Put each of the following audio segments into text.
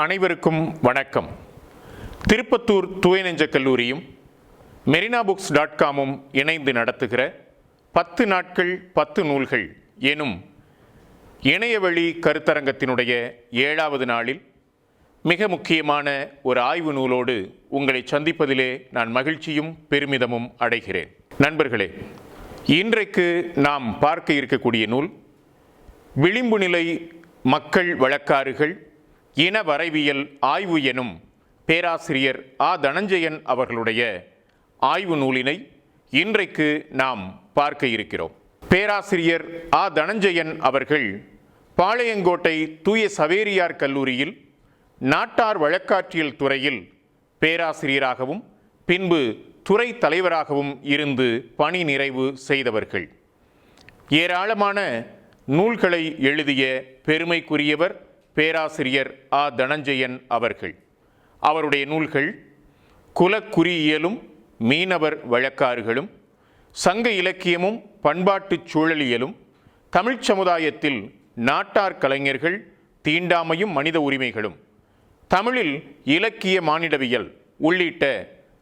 அனைவருக்கும் வணக்கம். திருப்பத்தூர் தூய நெஞ்ச கல்லூரியும் மெரினாபுக்ஸ்.com இணைந்து நடத்துகிற 10 நாட்கள் 10 நூல்கள் எனும் இணையவழி கருத்தரங்கத்தினுடைய 7வது நாளில் மிக முக்கியமான ஒரு ஆய்வு நூலோடு உங்களை சந்திப்பதிலே நான் மகிழ்ச்சியும் பெருமிதமும் அடைகிறேன். நண்பர்களே, இன்றைக்கு நாம் பார்க்க இருக்கக்கூடிய நூல் விளிம்பு நிலை மக்கள் வழக்காறுகள் இன வரைவியல் ஆய்வு எனும் பேராசிரியர் தனஞ்சயன் அவர்களுடைய ஆய்வு நூலினை இன்றைக்கு நாம் பார்க்க இருக்கிறோம். பேராசிரியர் தனஞ்சயன் அவர்கள் பாளையங்கோட்டை தூய சவேரியார் கல்லூரியில் நாட்டார் வழக்காற்றியல் துறையில் பேராசிரியராகவும் பின்பு துறை தலைவராகவும் இருந்து பணி நிறைவு செய்தவர்கள். ஏராளமான நூல்களை எழுதிய பெருமைக்குரியவர் பேராசிரியர் தனஞ்சயன் அவர்கள். அவருடைய நூல்கள் குலக்குறியியலும் மீனவர் வழக்காறுகளும், சங்க இலக்கியமும் பண்பாட்டுச் சூழலியலும், தமிழ்ச் சமுதாயத்தில் நாட்டார் கலைஞர்கள், தீண்டாமையும் மனித உரிமைகளும், தமிழில் இலக்கிய மானிடவியல் உள்ளிட்ட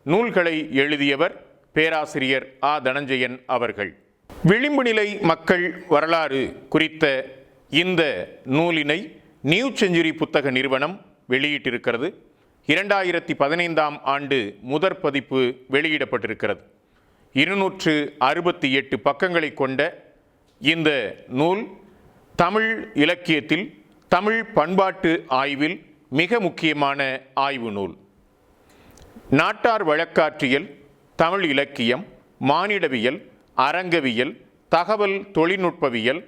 நூல்களை எழுதியவர் பேராசிரியர் தனஞ்சயன் அவர்கள். விளிம்பு நிலை மக்கள் வரலாறு குறித்த இந்த நூலினை நியூ செஞ்சுரி புத்தக நிறுவனம் வெளியிட்டிருக்கிறது. 2015ஆம் ஆண்டு முதற் பதிப்பு வெளியிடப்பட்டிருக்கிறது. 268 பக்கங்களை கொண்ட இந்த நூல் தமிழ் இலக்கியத்தில் தமிழ் பண்பாட்டு ஆய்வில் மிக முக்கியமான ஆய்வு நூல். நாட்டார் வழக்காற்றியல், தமிழ் இலக்கியம், மானிடவியல், அரங்கவியல், தகவல் தொழில்நுட்பவியல்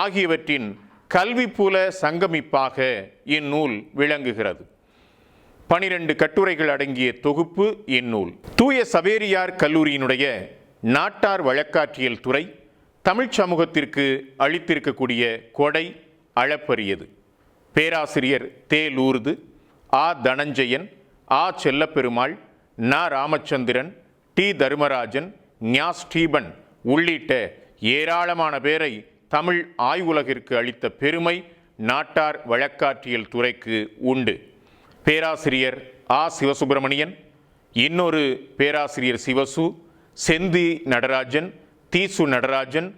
ஆகியவற்றின் கல்விப்புல சங்கமிப்பாக இந்நூல் விளங்குகிறது. 12 கட்டுரைகள் அடங்கிய தொகுப்பு இந்நூல். தூய சவேரியார் கல்லூரியினுடைய நாட்டார் வழக்காற்றியல் துறை தமிழ் சமூகத்திற்கு அளித்திருக்கக்கூடிய கொடை அளப்பரியது. பேராசிரியர் லூர்து, தனஞ்சயன், செல்லப்பெருமாள், ராமச்சந்திரன், தர்மராஜன், ஸ்டீபன் உள்ளிட்ட ஏராளமான பேரை தமிழ் ஆய்வுலகிற்கு அளித்த பெருமை நாட்டார் வழக்காற்றியல் துறைக்கு உண்டு. பேராசிரியர் சிவசுப்பிரமணியன், இன்னொரு பேராசிரியர் சிவசு, செந்தி நடராஜன், தீசு நடராஜன்,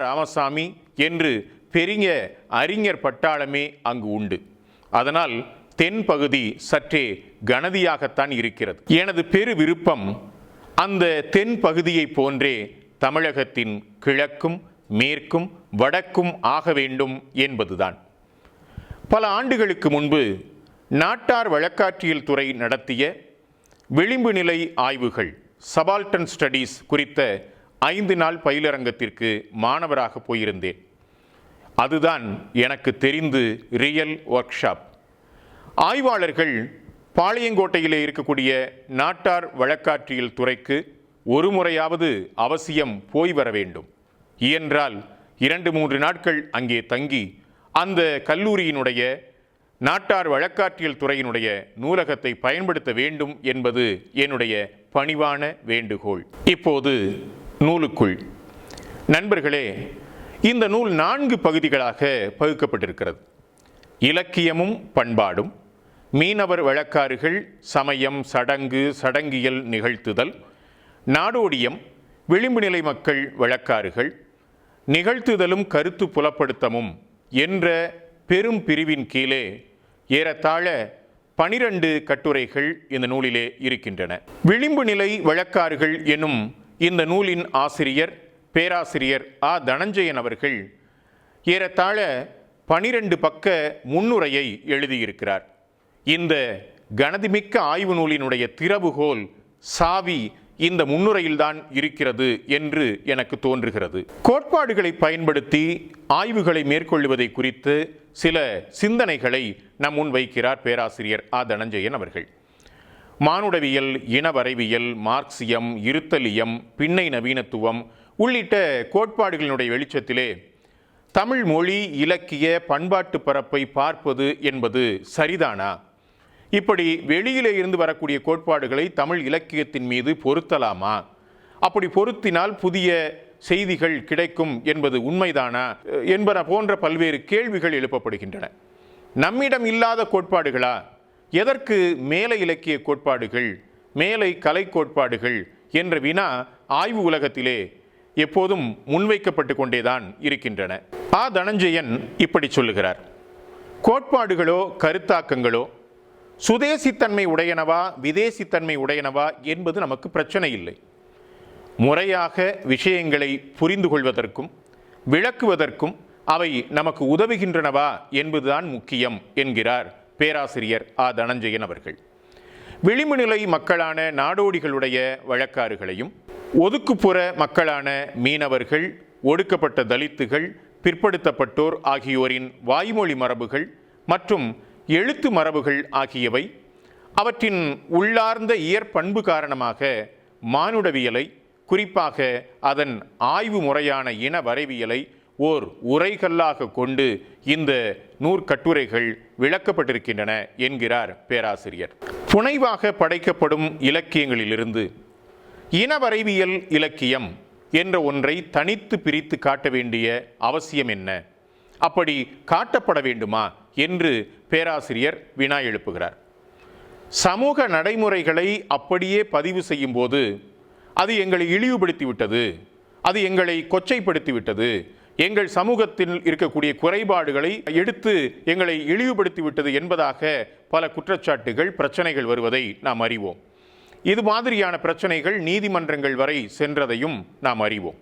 ராமசாமி என்று பெரிய அறிஞர் பட்டாளமே அங்கு உண்டு. அதனால் தென் பகுதி சற்றே கனதியாகத்தான் இருக்கிறது. எனது பெரு விருப்பம் அந்த தென் பகுதியை போன்றே தமிழகத்தின் கிழக்கும் மேற்கும் வடக்கும் ஆக வேண்டும் என்பதுதான். பல ஆண்டுகளுக்கு முன்பு நாட்டார் வழக்காற்றியல் துறை நடத்திய விளிம்பு நிலை ஆய்வுகள் சபால்டன் ஸ்டடீஸ் குறித்த 5 நாள் பயிலரங்கத்திற்கு மாணவராக போயிருந்தேன். அதுதான் எனக்கு தெரிந்து ரியல் ஒர்க் ஷாப். ஆய்வாளர்கள் பாளையங்கோட்டையிலே இருக்கக்கூடிய நாட்டார் வழக்காற்றியல் துறைக்கு ஒரு முறையாவது அவசியம் போய் வர வேண்டும். இயன்றால் 2-3 நாட்கள் அங்கே தங்கி அந்த கல்லூரியினுடைய நாட்டார் வழக்காற்றியல் துறையினுடைய நூலகத்தை பயன்படுத்த வேண்டும் என்பது என்னுடைய பணிவான வேண்டுகோள். இப்போது நூலுக்குள். நண்பர்களே, இந்த நூல் 4 பகுதிகளாக பகுக்கப்பட்டிருக்கிறது. இலக்கியமும் பண்பாடும், மீனவர் வழக்காறுகள், சமயம், சடங்கு, சடங்கியல் நிகழ்த்துதல், நாடோடியம், விளிம்பு நிலை மக்கள் வழக்காறுகள், நிகழ்த்துதலும் கருத்து புலப்படுத்தமும் என்ற பெரும் பிரிவின் கீழே ஏறத்தாழ 12 கட்டுரைகள் இந்த நூலிலே இருக்கின்றன. விளிம்பு நிலை வழக்காறுகள் எனும் இந்த நூலின் ஆசிரியர் பேராசிரியர் தனஞ்சயன் அவர்கள் ஏறத்தாழ 12 பக்க முன்னுரையை எழுதியிருக்கிறார். இந்த கனதிமிக்க ஆய்வு நூலினுடைய திறவுகோல் சாவி இந்த முன்னுரையில்தான் இருக்கிறது என்று எனக்கு தோன்றுகிறது. கோட்பாடுகளை பயன்படுத்தி ஆய்வுகளை மேற்கொள்வதை குறித்து சில சிந்தனைகளை நம் முன் வைக்கிறார் பேராசிரியர் தனஞ்சயன் அவர்கள். மானுடவியல், இனவரைவியல், மார்க்சியம், இருத்தலியம், பின்னை நவீனத்துவம் உள்ளிட்ட கோட்பாடுகளினுடைய வெளிச்சத்திலே தமிழ் மொழி, இலக்கிய, பண்பாட்டு பரப்பை பார்ப்பது என்பது சரிதானா? இப்படி வெளியிலே இருந்து வரக்கூடிய கோட்பாடுகளை தமிழ் இலக்கியத்தின் மீது பொருத்தலாமா? அப்படி பொருத்தினால் புதிய செய்திகள் கிடைக்கும் என்பது உண்மைதானா என்பன போன்ற பல்வேறு கேள்விகள் எழுப்பப்படுகின்றன. நம்மிடம் இல்லாத கோட்பாடுகளா எதற்கு மேலை இலக்கிய கோட்பாடுகள், மேலை கலை கோட்பாடுகள் என்ற வினா ஆய்வு உலகத்திலே எப்போதும் முன்வைக்கப்பட்டு கொண்டேதான் இருக்கின்றன. தனஞ்சயன் இப்படி சொல்லுகிறார்: கோட்பாடுகளோ கருத்தாக்கங்களோ சுதேசித்தன்மை உடையனவா விதேசித்தன்மை உடையனவா என்பது நமக்கு பிரச்சனை இல்லை. முறையாக விஷயங்களை புரிந்து கொள்வதற்கும் விளக்குவதற்கும் அவை நமக்கு உதவுகின்றனவா என்பதுதான் முக்கியம் என்கிறார் பேராசிரியர் தனஞ்சயன் அவர்கள். விளிம்புநிலை மக்களான நாடோடிகளுடைய வழக்காறுகளையும், ஒதுக்குப்புற மக்களான மீனவர்கள், ஒடுக்கப்பட்ட தலித்துகள், பிற்படுத்தப்பட்டோர் ஆகியோரின் வாய்மொழி மரபுகள் மற்றும் எழுத்து மரபுகள் ஆகியவை அவற்றின் உள்ளார்ந்த இயற்பண்பு காரணமாக மானுடவியலை, குறிப்பாக அதன் ஆய்வு முறையான இன வரைவியலை ஓர் உரைகல்லாக கொண்டு இந்த நூற்கட்டுரைகள் விளக்கப்பட்டிருக்கின்றன என்கிறார் பேராசிரியர். புனைவாக படைக்கப்படும் இலக்கியங்களிலிருந்து இனவரைவியல் இலக்கியம் என்ற ஒன்றை தனித்து பிரித்து காட்ட வேண்டிய அவசியம் என்ன? அப்படி காட்டப்பட வேண்டுமா என்று பேராசிரியர் வினா எழுப்புகிறார். சமூக நடைமுறைகளை அப்படியே பதிவு செய்யும் போது அது எங்களை இழிவுபடுத்திவிட்டது, அது எங்களை கொச்சைப்படுத்திவிட்டது, எங்கள் சமூகத்தில் இருக்கக்கூடிய குறைபாடுகளை எடுத்து எங்களை இழிவுபடுத்திவிட்டது என்பதாக பல குற்றச்சாட்டுகள், பிரச்சனைகள் வருவதை நாம் அறிவோம். இது மாதிரியான பிரச்சனைகள் நீதிமன்றங்கள் வரை சென்றதையும் நாம் அறிவோம்.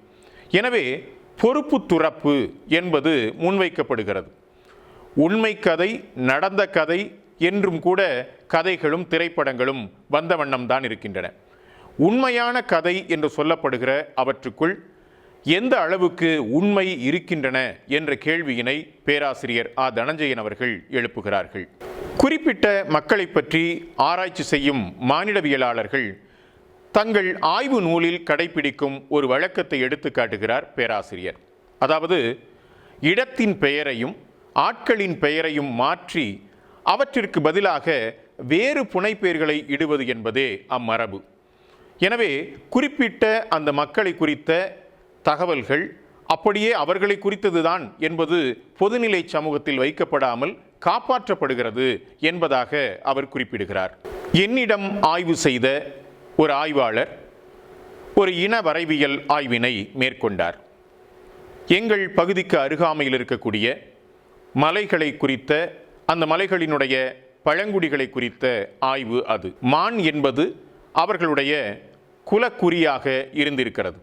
எனவே பொறுப்பு துறப்பு என்பது முன்வைக்கப்படுகிறது. உண்மை கதை, நடந்த கதை என்றும் கூட கதைகளும் திரைப்படங்களும் வந்த வண்ணம்தான் இருக்கின்றன. உண்மையான கதை என்று சொல்லப்படுகிற அவற்றுக்குள் எந்த அளவுக்கு உண்மை இருக்கின்றன என்ற கேள்வியினை பேராசிரியர் தனஞ்சயன் அவர்கள் எழுப்புகிறார்கள். குறிப்பிட்ட மக்களை பற்றி ஆராய்ச்சி செய்யும் மானிடவியலாளர்கள் தங்கள் ஆய்வு நூலில் கடைபிடிக்கும் ஒரு வழக்கத்தை எடுத்து காட்டுகிறார் பேராசிரியர். அதாவது, இடத்தின் பெயரையும் ஆட்களின் பெயரையும் மாற்றி அவற்றிற்கு பதிலாக வேறு புனைப்பெயர்களை இடுவது என்பதே அம்மரபு. எனவே குறிப்பிட்ட அந்த மக்களை குறித்த தகவல்கள் அப்படியே அவர்களை குறித்ததுதான் என்பது பொதுநிலை சமூகத்தில் வைக்கப்படாமல் காப்பாற்றப்படுகிறது என்பதாக அவர் குறிப்பிடுகிறார். என்னிடம் ஆய்வு செய்த ஒரு ஆய்வாளர் ஒரு இன வரைவியல் ஆய்வினை மேற்கொண்டார். எங்கள் பகுதிக்கு அருகாமையில் இருக்கக்கூடிய மலைகளை குறித்த, அந்த மலைகளினுடைய பழங்குடிகளை குறித்த ஆய்வு அது. மான் என்பது அவர்களுடைய குலக்குறியாக இருந்திருக்கிறது.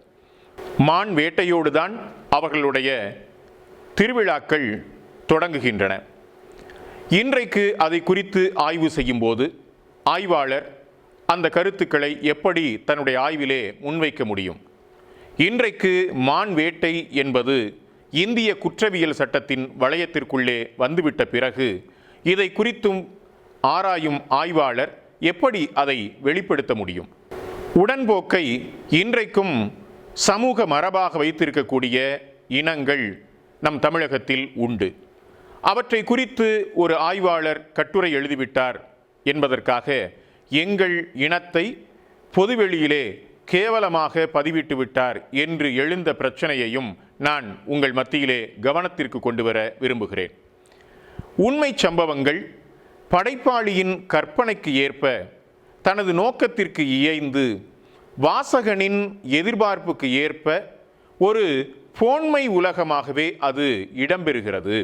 மான் வேட்டையோடு தான் அவர்களுடைய திருவிழாக்கள் தொடங்குகின்றன. இன்றைக்கு அதை குறித்து ஆய்வு செய்யும் போது ஆய்வாளர் அந்த கருத்துக்களை எப்படி தன்னுடைய ஆய்விலே முன்வைக்க முடியும்? இன்றைக்கு மான் வேட்டை என்பது இந்திய குற்றவியல் சட்டத்தின் வளையத்திற்குள்ளே வந்துவிட்ட பிறகு இதை குறித்தும் ஆராயும் ஆய்வாளர் எப்படி அதை வெளிப்படுத்த முடியும்? உடன்போக்கை இன்றைக்கும் சமூக மரபாக வைத்திருக்கக்கூடிய இனங்கள் நம் தமிழகத்தில் உண்டு. அவற்றை குறித்து ஒரு ஆய்வாளர் கட்டுரை எழுதிவிட்டார் என்பதற்காக எங்கள் இனத்தை பொதுவெளியிலே கேவலமாக பதிவிட்டு விட்டார் என்று எழுந்த பிரச்சனையையும் நான் உங்கள் மத்தியிலே கவனத்திற்கு கொண்டு வர விரும்புகிறேன். உண்மை சம்பவங்கள் படைப்பாளியின் கற்பனைக்கு ஏற்ப தனது நோக்கத்திற்கு இயைந்து வாசகனின் எதிர்பார்ப்புக்கு ஏற்ப ஒரு போன்மை உலகமாகவே அது இடம்பெறுகிறது.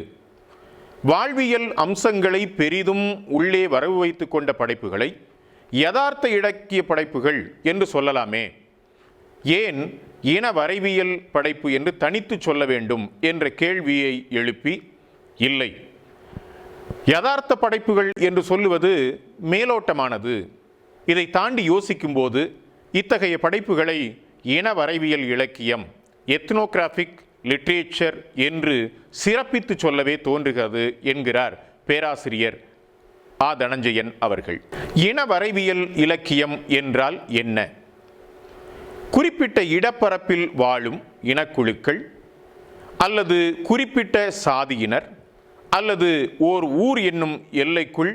வாழ்வியல் அம்சங்களை பெரிதும் உள்ளே வரவு வைத்து கொண்ட படைப்புகளை யதார்த்த இலக்கிய படைப்புகள் என்று சொல்லலாமே, ஏன் இன வரைவியல் படைப்பு என்று தனித்து சொல்ல வேண்டும் என்ற கேள்வியை எழுப்பி, இல்லை, யதார்த்த படைப்புகள் என்று சொல்லுவது மேலோட்டமானது. இதை தாண்டி யோசிக்கும்போது இத்தகைய படைப்புகளை இன வரைவியல் இலக்கியம், எத்னோகிராஃபிக் லிட்ரேச்சர் என்று சிறப்பித்து சொல்லவே தோன்றுகிறது என்கிறார் பேராசிரியர் தனஞ்சயன் அவர்கள். இன வரைவியல் இலக்கியம் என்றால் என்ன? குறிப்பிட்ட இடப்பரப்பில் வாழும் இனக்குழுக்கள் அல்லது குறிப்பிட்ட சாதியினர் அல்லது ஓர் ஊர் என்னும் எல்லைக்குள்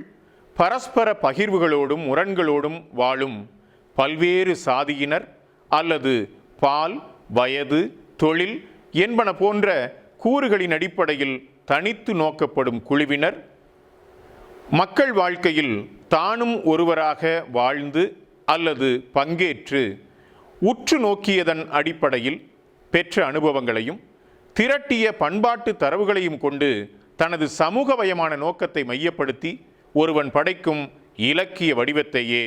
பரஸ்பர பகிர்வுகளோடும் முரண்களோடும் வாழும் பல்வேறு சாதியினர் அல்லது பால், வயது, தொழில் என்பன போன்ற கூறுகளின் அடிப்படையில் தனித்து நோக்கப்படும் குழுவினர் மக்கள் வாழ்க்கையில் தானும் ஒருவராக வாழ்ந்து அல்லது பங்கேற்று உற்று நோக்கியதன் அடிப்படையில் பெற்ற அனுபவங்களையும் திரட்டிய பண்பாட்டு தரவுகளையும் கொண்டு தனது சமூகமயமான நோக்கத்தை மையப்படுத்தி ஒருவன் படைக்கும் இலக்கிய வடிவத்தையே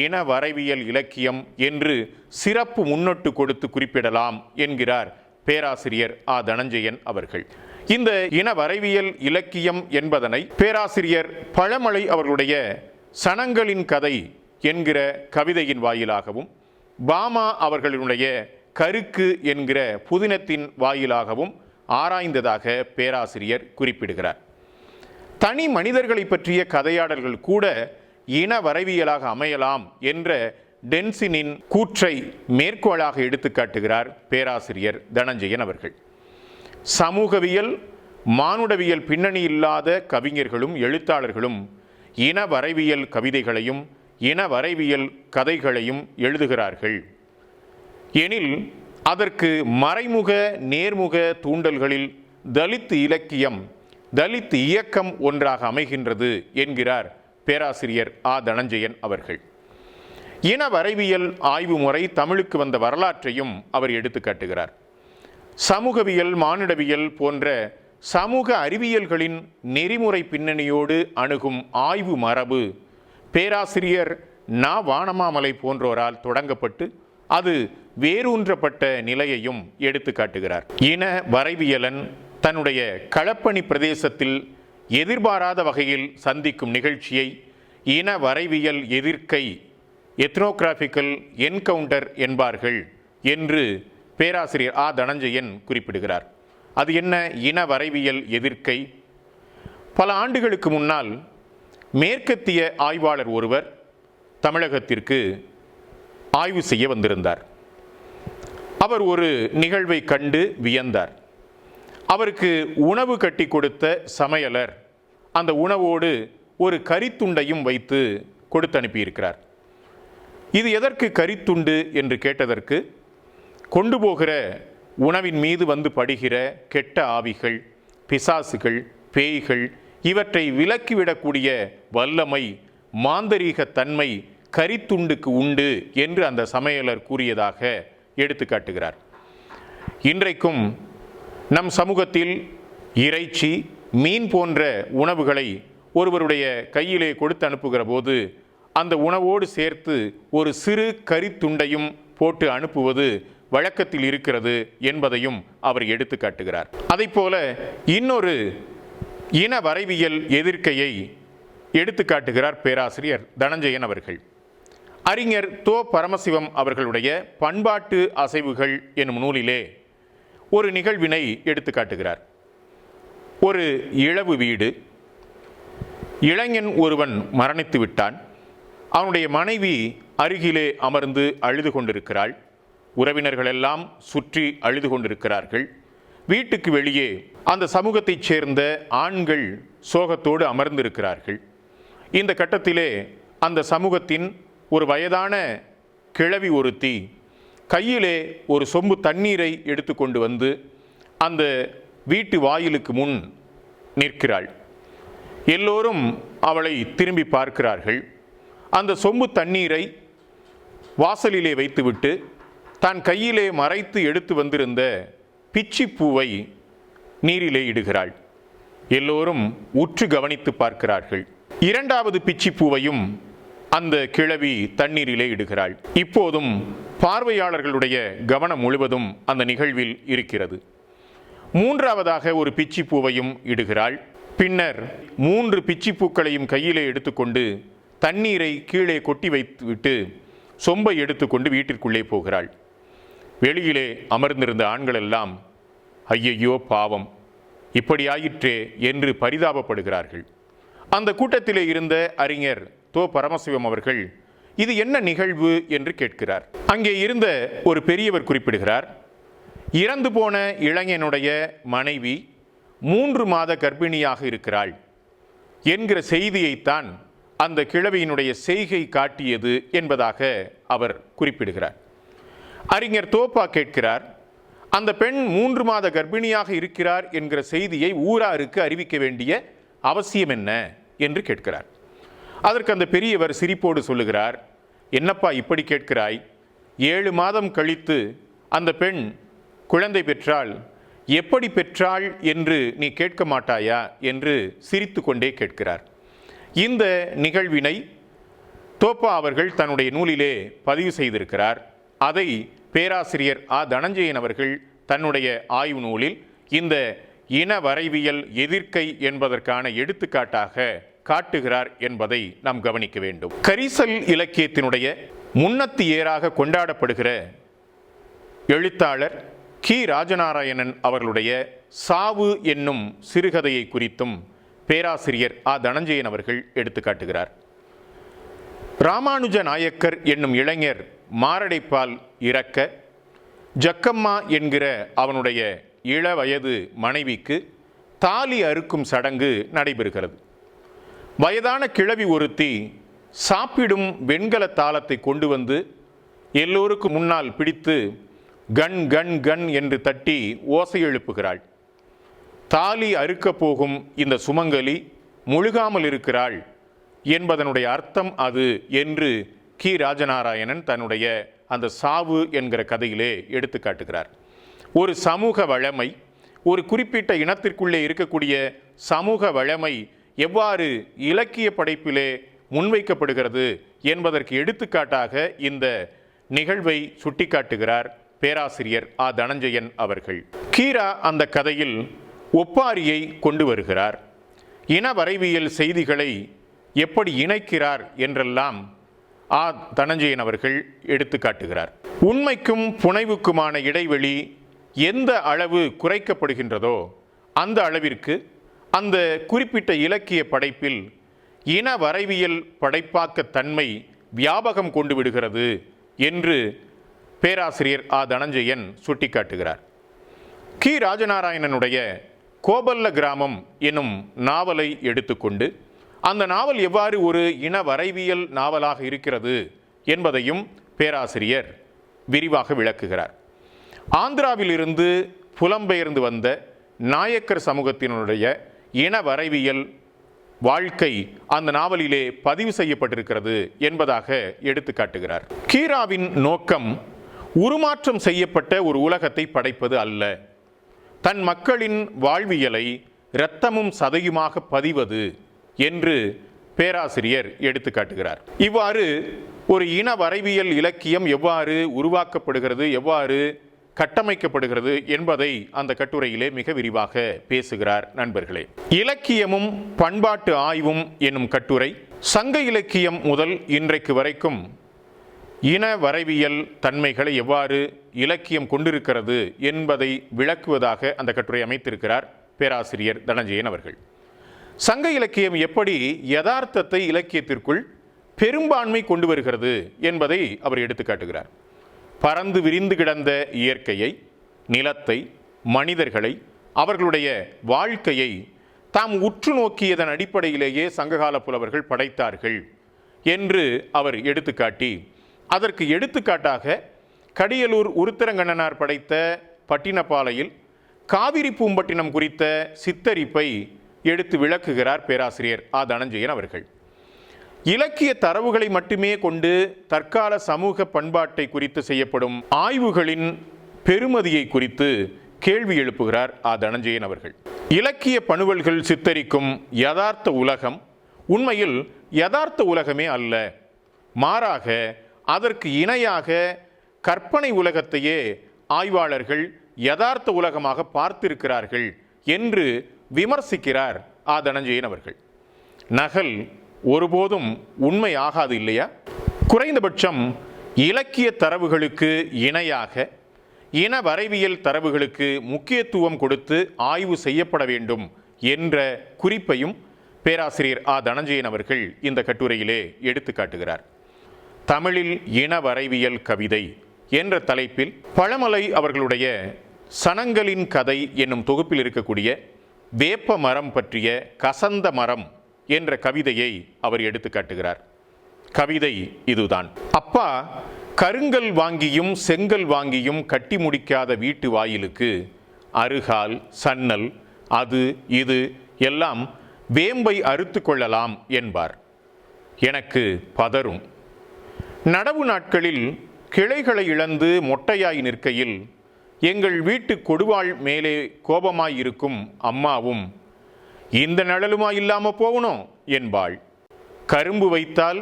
இன வரைவியல் இலக்கியம் என்று சிறப்பு முன்னொட்டு கொடுத்து குறிப்பிடலாம் என்கிறார் பேராசிரியர் ஆ தனஞ்செயன் அவர்கள். இந்த இன வரைவியல் இலக்கியம் என்பதனை பேராசிரியர் பழமலை அவர்களுடைய சனங்களின் கதை என்கிற கவிதையின் வாயிலாகவும், பாமா அவர்களுடைய கருக்கு என்கிற புதினத்தின் வாயிலாகவும் ஆராய்ந்ததாக பேராசிரியர் குறிப்பிடுகிறார். தனி மனிதர்களை பற்றிய கதையாடல்கள் கூட இன வரைவியலாக அமையலாம் என்ற டென்சினின் கூற்றை மேற்கோளாக எடுத்துக்காட்டுகிறார் பேராசிரியர் தனஞ்செயன் அவர்கள். சமூகவியல், மானுடவியல் பின்னணி இல்லாத கவிஞர்களும் எழுத்தாளர்களும் இன வரைவியல் கவிதைகளையும் இன வரைவியல் கதைகளையும் எழுதுகிறார்கள் எனில் அதற்கு மறைமுக நேர்முக தூண்டல்களில் தலித் இலக்கியம், தலித் இயக்கம் ஒன்றாக அமைகின்றது என்கிறார் பேராசிரியர் ஆ தனஞ்செயன் அவர்கள். இன வரைவியல் ஆய்வு முறை தமிழுக்கு வந்த வரலாற்றையும் அவர் எடுத்துக்காட்டுகிறார். சமூகவியல், மானுடவியல் போன்ற சமூக அறிவியல்களின் நெறிமுறை பின்னணியோடு அணுகும் ஆய்வு மரபு பேராசிரியர் நா வானமாமலை போன்றோரால் தொடங்கப்பட்டு அது வேரூன்றப்பட்ட நிலையையும் எடுத்து காட்டுகிறார். இன வரைவியலன் தன்னுடைய களப்பணி பிரதேசத்தில் எதிர்பாராத வகையில் சந்திக்கும் நிகழ்ச்சியை இன வரைவியல் எதிர்க்கை, எத்னோகிராபிக்கல் என்கவுண்டர் என்பார்கள் என்று பேராசிரியர் ஆ தனஞ்செயன் குறிப்பிடுகிறார். அது என்ன இன வரைவியல் எதிர்க்கை? பல ஆண்டுகளுக்கு முன்னால் மேற்கத்திய ஆய்வாளர் ஒருவர் தமிழகத்திற்கு ஆய்வு செய்ய வந்திருந்தார். அவர் ஒரு நிகழ்வை கண்டு வியந்தார். அவருக்கு உணவு கட்டி கொடுத்த சமையலர் அந்த உணவோடு ஒரு கரித்துண்டையும் வைத்து கொடுத்து அனுப்பியிருக்கிறார். இது எதற்கு கரித்துண்டு என்று கேட்டதற்கு, கொண்டு போகிற உணவின் மீது வந்து படுகிற கெட்ட ஆவிகள், பிசாசுகள், பேய்கள் இவற்றை விலக்கிவிடக்கூடிய வல்லமை, மாந்தரீக தன்மை கரித்துண்டுக்கு உண்டு என்று அந்த சமையலர் கூறியதாக எடுத்துக்காட்டுகிறார். இன்றைக்கும் நம் சமூகத்தில் இறைச்சி, மீன் போன்ற உணவுகளை ஒருவருடைய கையிலே கொடுத்து அனுப்புகிற போது அந்த உணவோடு சேர்த்து ஒரு சிறு கரித்துண்டையும் போட்டு அனுப்புவது வழக்கத்தில் இருக்கிறது என்பதையும் அவர் எடுத்து காட்டுகிறார். அதைப்போல இன்னொரு இன வரைவியல் எதிர்க்கையை எடுத்து காட்டுகிறார் பேராசிரியர் தனஞ்செயன் அவர்கள். அறிஞர் தோ பரமசிவம் அவர்களுடைய பண்பாட்டு அசைவுகள் எனும் நூலிலே ஒரு நிகழ்வினை எடுத்து காட்டுகிறார். ஒரு இழவு வீடு. இளைஞன் ஒருவன் மரணித்து விட்டான். அவனுடைய மனைவி அருகிலே அமர்ந்து அழுது கொண்டிருக்கிறாள். உறவினர்கள் எல்லாம் சுற்றி அழுது கொண்டிருக்கிறார்கள். வீட்டுக்கு வெளியே அந்த சமூகத்தைச் சேர்ந்த ஆண்கள் சோகத்தோடு அமர்ந்திருக்கிறார்கள். இந்த கட்டத்திலே அந்த சமூகத்தின் ஒரு வயதான கிழவி ஒருத்தி கையிலே ஒரு சொம்பு தண்ணீரை எடுத்துக்கொண்டு வந்து அந்த வீட்டு வாயிலுக்கு முன் நிற்கிறாள். எல்லோரும் அவளை திரும்பி பார்க்கிறார்கள். அந்த சொம்பு தண்ணீரை வாசலிலே வைத்துவிட்டு தான் கையிலே மறைத்து எடுத்து வந்திருந்த பிச்சிப்பூவை நீரிலே இடுகிறாள். எல்லோரும் உற்று கவனித்து பார்க்கிறார்கள். இரண்டாவது பிச்சிப்பூவையும் அந்த கிழவி தண்ணீரிலே இடுகிறாள். இப்போதும் பார்வையாளர்களுடைய கவனம் முழுவதும் அந்த நிகழ்வில் இருக்கிறது. மூன்றாவதாக ஒரு பிச்சிப்பூவையும் இடுகிறாள். பின்னர் 3 பிச்சிப்பூக்களையும் கையிலே எடுத்துக்கொண்டு தண்ணீரை கீழே கொட்டி வைத்துவிட்டு சொம்பை எடுத்துக்கொண்டு வீட்டிற்குள்ளே போகிறாள். வெளியிலே அமர்ந்திருந்த ஆண்கள் எல்லாம் ஐயையோ பாவம், இப்படி ஆயிற்றே என்று பரிதாபப்படுகிறார்கள். அந்த கூட்டத்திலே இருந்த அறிஞர் தோ பரமசிவம் அவர்கள் இது என்ன நிகழ்வு என்று கேட்கிறார். அங்கே இருந்த ஒரு பெரியவர் குறிப்பிடுகிறார், இறந்து போன இளைஞனுடைய மனைவி 3 மாத கர்ப்பிணியாக இருக்கிறாள் என்கிற செய்தியைத்தான் அந்த கிழவியினுடைய செய்கை காட்டியது என்பதாக அவர் குறிப்பிடுகிறார். அறிஞர் தோப்பா கேட்கிறார், அந்த பெண் 3 மாத கர்ப்பிணியாக இருக்கிறார் என்கிற செய்தியை ஊராருக்கு அறிவிக்க வேண்டிய அவசியம் என்ன என்று கேட்கிறார். அதற்கு அந்த பெரியவர் சிரிப்போடு சொல்லுகிறார், என்னப்பா இப்படி கேட்கிறாய்? 7 மாதம் கழித்து அந்த பெண் குழந்தை பெற்றாள், எப்படி பெற்றாள் என்று நீ கேட்க மாட்டாயா என்று சிரித்து கொண்டே கேட்கிறார். இந்த நிகழ்வினை தோப்பா அவர்கள் தன்னுடைய நூலிலே பதிவு செய்திருக்கிறார். அதை பேராசிரியர் தனஞ்சயன் அவர்கள் தன்னுடைய ஆய்வு நூலில் இந்த இன வரைவியல் எதிர்க்கை என்பதற்கான எடுத்துக்காட்டாக காட்டுகிறார் என்பதை நாம் கவனிக்க வேண்டும். கரிசல் இலக்கியத்தினுடைய முன்னத்தி ஏறாக கொண்டாடப்படுகிற எழுத்தாளர் கி. ராஜநாராயணன் அவர்களுடைய சாவு என்னும் சிறுகதையை குறித்தும் பேராசிரியர் தனஞ்சயன் அவர்கள் எடுத்துக்காட்டுகிறார். ராமானுஜ நாயக்கர் என்னும் இளைஞர் மாரடைப்பால் இறக்க ஜக்கம்மா என்கிற அவனுடைய இளவயது மனைவிக்கு தாலி அறுக்கும் சடங்கு நடைபெறுகிறது. வயதான கிழவி ஒருத்தி சாப்பிடும் வெண்கல தாளத்தை கொண்டு வந்து எல்லோருக்கும் முன்னால் பிடித்து கண் கண் கண் என்று தட்டி ஓசை எழுப்புகிறாள். தாலி அறுக்கப் போகும் இந்த சுமங்கலி முழுகாமல் இருக்கிறாள் என்பதனுடைய அர்த்தம் அது என்று கி. ராஜநாராயணன் தன்னுடைய அந்த சாவு என்கிற கதையிலே எடுத்து காட்டுகிறார். ஒரு சமூக வழமை, ஒரு குறிப்பிட்ட இனத்திற்குள்ளே இருக்கக்கூடிய சமூக வழமை எவ்வாறு இலக்கிய படைப்பிலே முன்வைக்கப்படுகிறது என்பதற்கு எடுத்துக்காட்டாக இந்த நிகழ்வை சுட்டிக்காட்டுகிறார் பேராசிரியர் தனஞ்சயன் அவர்கள். கீரா அந்த கதையில் ஒப்பாரியை கொண்டு வருகிறார். இன வரைவியல் செய்திகளை எப்படி இணைக்கிறார் என்றெல்லாம் தனஞ்சயன் அவர்கள் எடுத்து காட்டுகிறார். உண்மைக்கும் புனைவுக்குமான இடைவெளி எந்த அளவு குறைக்கப்படுகின்றதோ அந்த அளவிற்கு அந்த குறிப்பிட்ட இலக்கிய படைப்பில் இன வரைவியல் படைப்பாக்க தன்மை வியாபகம் கொண்டு விடுகிறது என்று பேராசிரியர் தனஞ்சயன் சுட்டிக்காட்டுகிறார். கி. ராஜநாராயணனுடைய கோபல்ல கிராமம் எனும் நாவலை எடுத்துக்கொண்டு அந்த நாவல் எவ்வாறு ஒரு இன வரைவியல் நாவலாக இருக்கிறது என்பதையும் பேராசிரியர் விரிவாக விளக்குகிறார். ஆந்திராவிலிருந்து புலம்பெயர்ந்து வந்த நாயக்கர் சமூகத்தினுடைய இன வரைவியல் வாழ்க்கை அந்த நாவலிலே பதிவு செய்யப்பட்டிருக்கிறது என்பதாக எடுத்து காட்டுகிறார். கீராவின் நோக்கம் உருமாற்றம் செய்யப்பட்ட ஒரு உலகத்தை படைப்பது அல்ல, தன் மக்களின் வாழ்வியலை இரத்தமும் சதையுமாக பதிவது என்று பேராசிரியர் எடுத்து காட்டுகிறார். இவ்வாறு ஒரு இன வரைவியல் இலக்கியம் எவ்வாறு உருவாக்கப்படுகிறது, எவ்வாறு கட்டமைக்கப்படுகிறது என்பதை அந்த கட்டுரையிலே மிக விரிவாக பேசுகிறார். நண்பர்களே, இலக்கியமும் பண்பாட்டு ஆய்வும் என்னும் கட்டுரை சங்க இலக்கியம் முதல் இன்றைக்கு வரைக்கும் இன வரைவியல் தன்மைகளை எவ்வாறு இலக்கியம் கொண்டிருக்கிறது என்பதை விளக்குவதாக அந்த கட்டுரை அமைத்திருக்கிறார் பேராசிரியர் தனஞ்சயன் அவர்கள். சங்க இலக்கியம் எப்படி யதார்த்தத்தை இலக்கியத்திற்குள் பெரும்பான்மை கொண்டு வருகிறது என்பதை அவர் எடுத்து காட்டுகிறார். பறந்து விரிந்து கிடந்த இயற்கையை, நிலத்தை, மனிதர்களை, அவர்களுடைய வாழ்க்கையை தாம் உற்று நோக்கியதன் அடிப்படையிலேயே சங்ககால புலவர்கள் படைத்தார்கள் என்று அவர் எடுத்துக்காட்டி, அதற்கு எடுத்துக்காட்டாக கடியலூர் உருத்திரங்கண்ணனார் படைத்த பட்டினப்பாலையில் காவிரி பூம்பட்டினம் குறித்த சித்தரிப்பை எடுத்து விளக்குகிறார் பேராசிரியர் தனஞ்சயன் அவர்கள். இலக்கிய தரவுகளை மட்டுமே கொண்டு தற்கால சமூக பண்பாட்டை குறித்து செய்யப்படும் ஆய்வுகளின் பெருமதியை குறித்து கேள்வி எழுப்புகிறார் தனஞ்சயன் அவர்கள். இலக்கிய பணுவல்கள் சித்தரிக்கும் யதார்த்த உலகம் உண்மையில் யதார்த்த உலகமே அல்ல, மாறாக அதற்கு இணையாக கற்பனை உலகத்தையே ஆய்வாளர்கள் யதார்த்த உலகமாக பார்த்திருக்கிறார்கள் என்று விமர்சிக்கிறார் தனஞ்சயன் அவர்கள். நகல் ஒருபோதும் உண்மை ஆகாது இல்லையா? குறைந்தபட்சம் இலக்கிய தரவுகளுக்கு இணையாக இன வரைவியல் தரவுகளுக்கு முக்கியத்துவம் கொடுத்து ஆய்வு செய்யப்பட வேண்டும் என்ற குறிப்பையும் பேராசிரியர் தனஞ்சயன் அவர்கள் இந்த கட்டுரையிலே எடுத்து காட்டுகிறார். தமிழில் இன வரைவியல் கவிதை என்ற தலைப்பில் பழமலை அவர்களுடைய சனங்களின் கதை என்னும் தொகுப்பில் இருக்கக்கூடிய வேப்ப மரம் பற்றிய கசந்த மரம் என்ற கவிதையை அவர் எடுத்து காட்டுகிறார். கவிதை இதுதான்: அப்பா கருங்கல் வாங்கியும் செங்கல் வாங்கியும் கட்டி முடிக்காத வீட்டு வாயிலுக்கு அருகால், சன்னல், அது இது எல்லாம் வேம்பை அறுத்து கொள்ளலாம் என்பார். எனக்கு பதறும். நடவு நாட்களில் கிளைகளை இழந்து மொட்டையாய் நிற்கையில் எங்கள் வீட்டு கொடுவாள் மேலே கோபமாயிருக்கும் அம்மாவும் இந்த நிழலுமா இல்லாம போகணும் என்பாள். கரும்பு வைத்தால்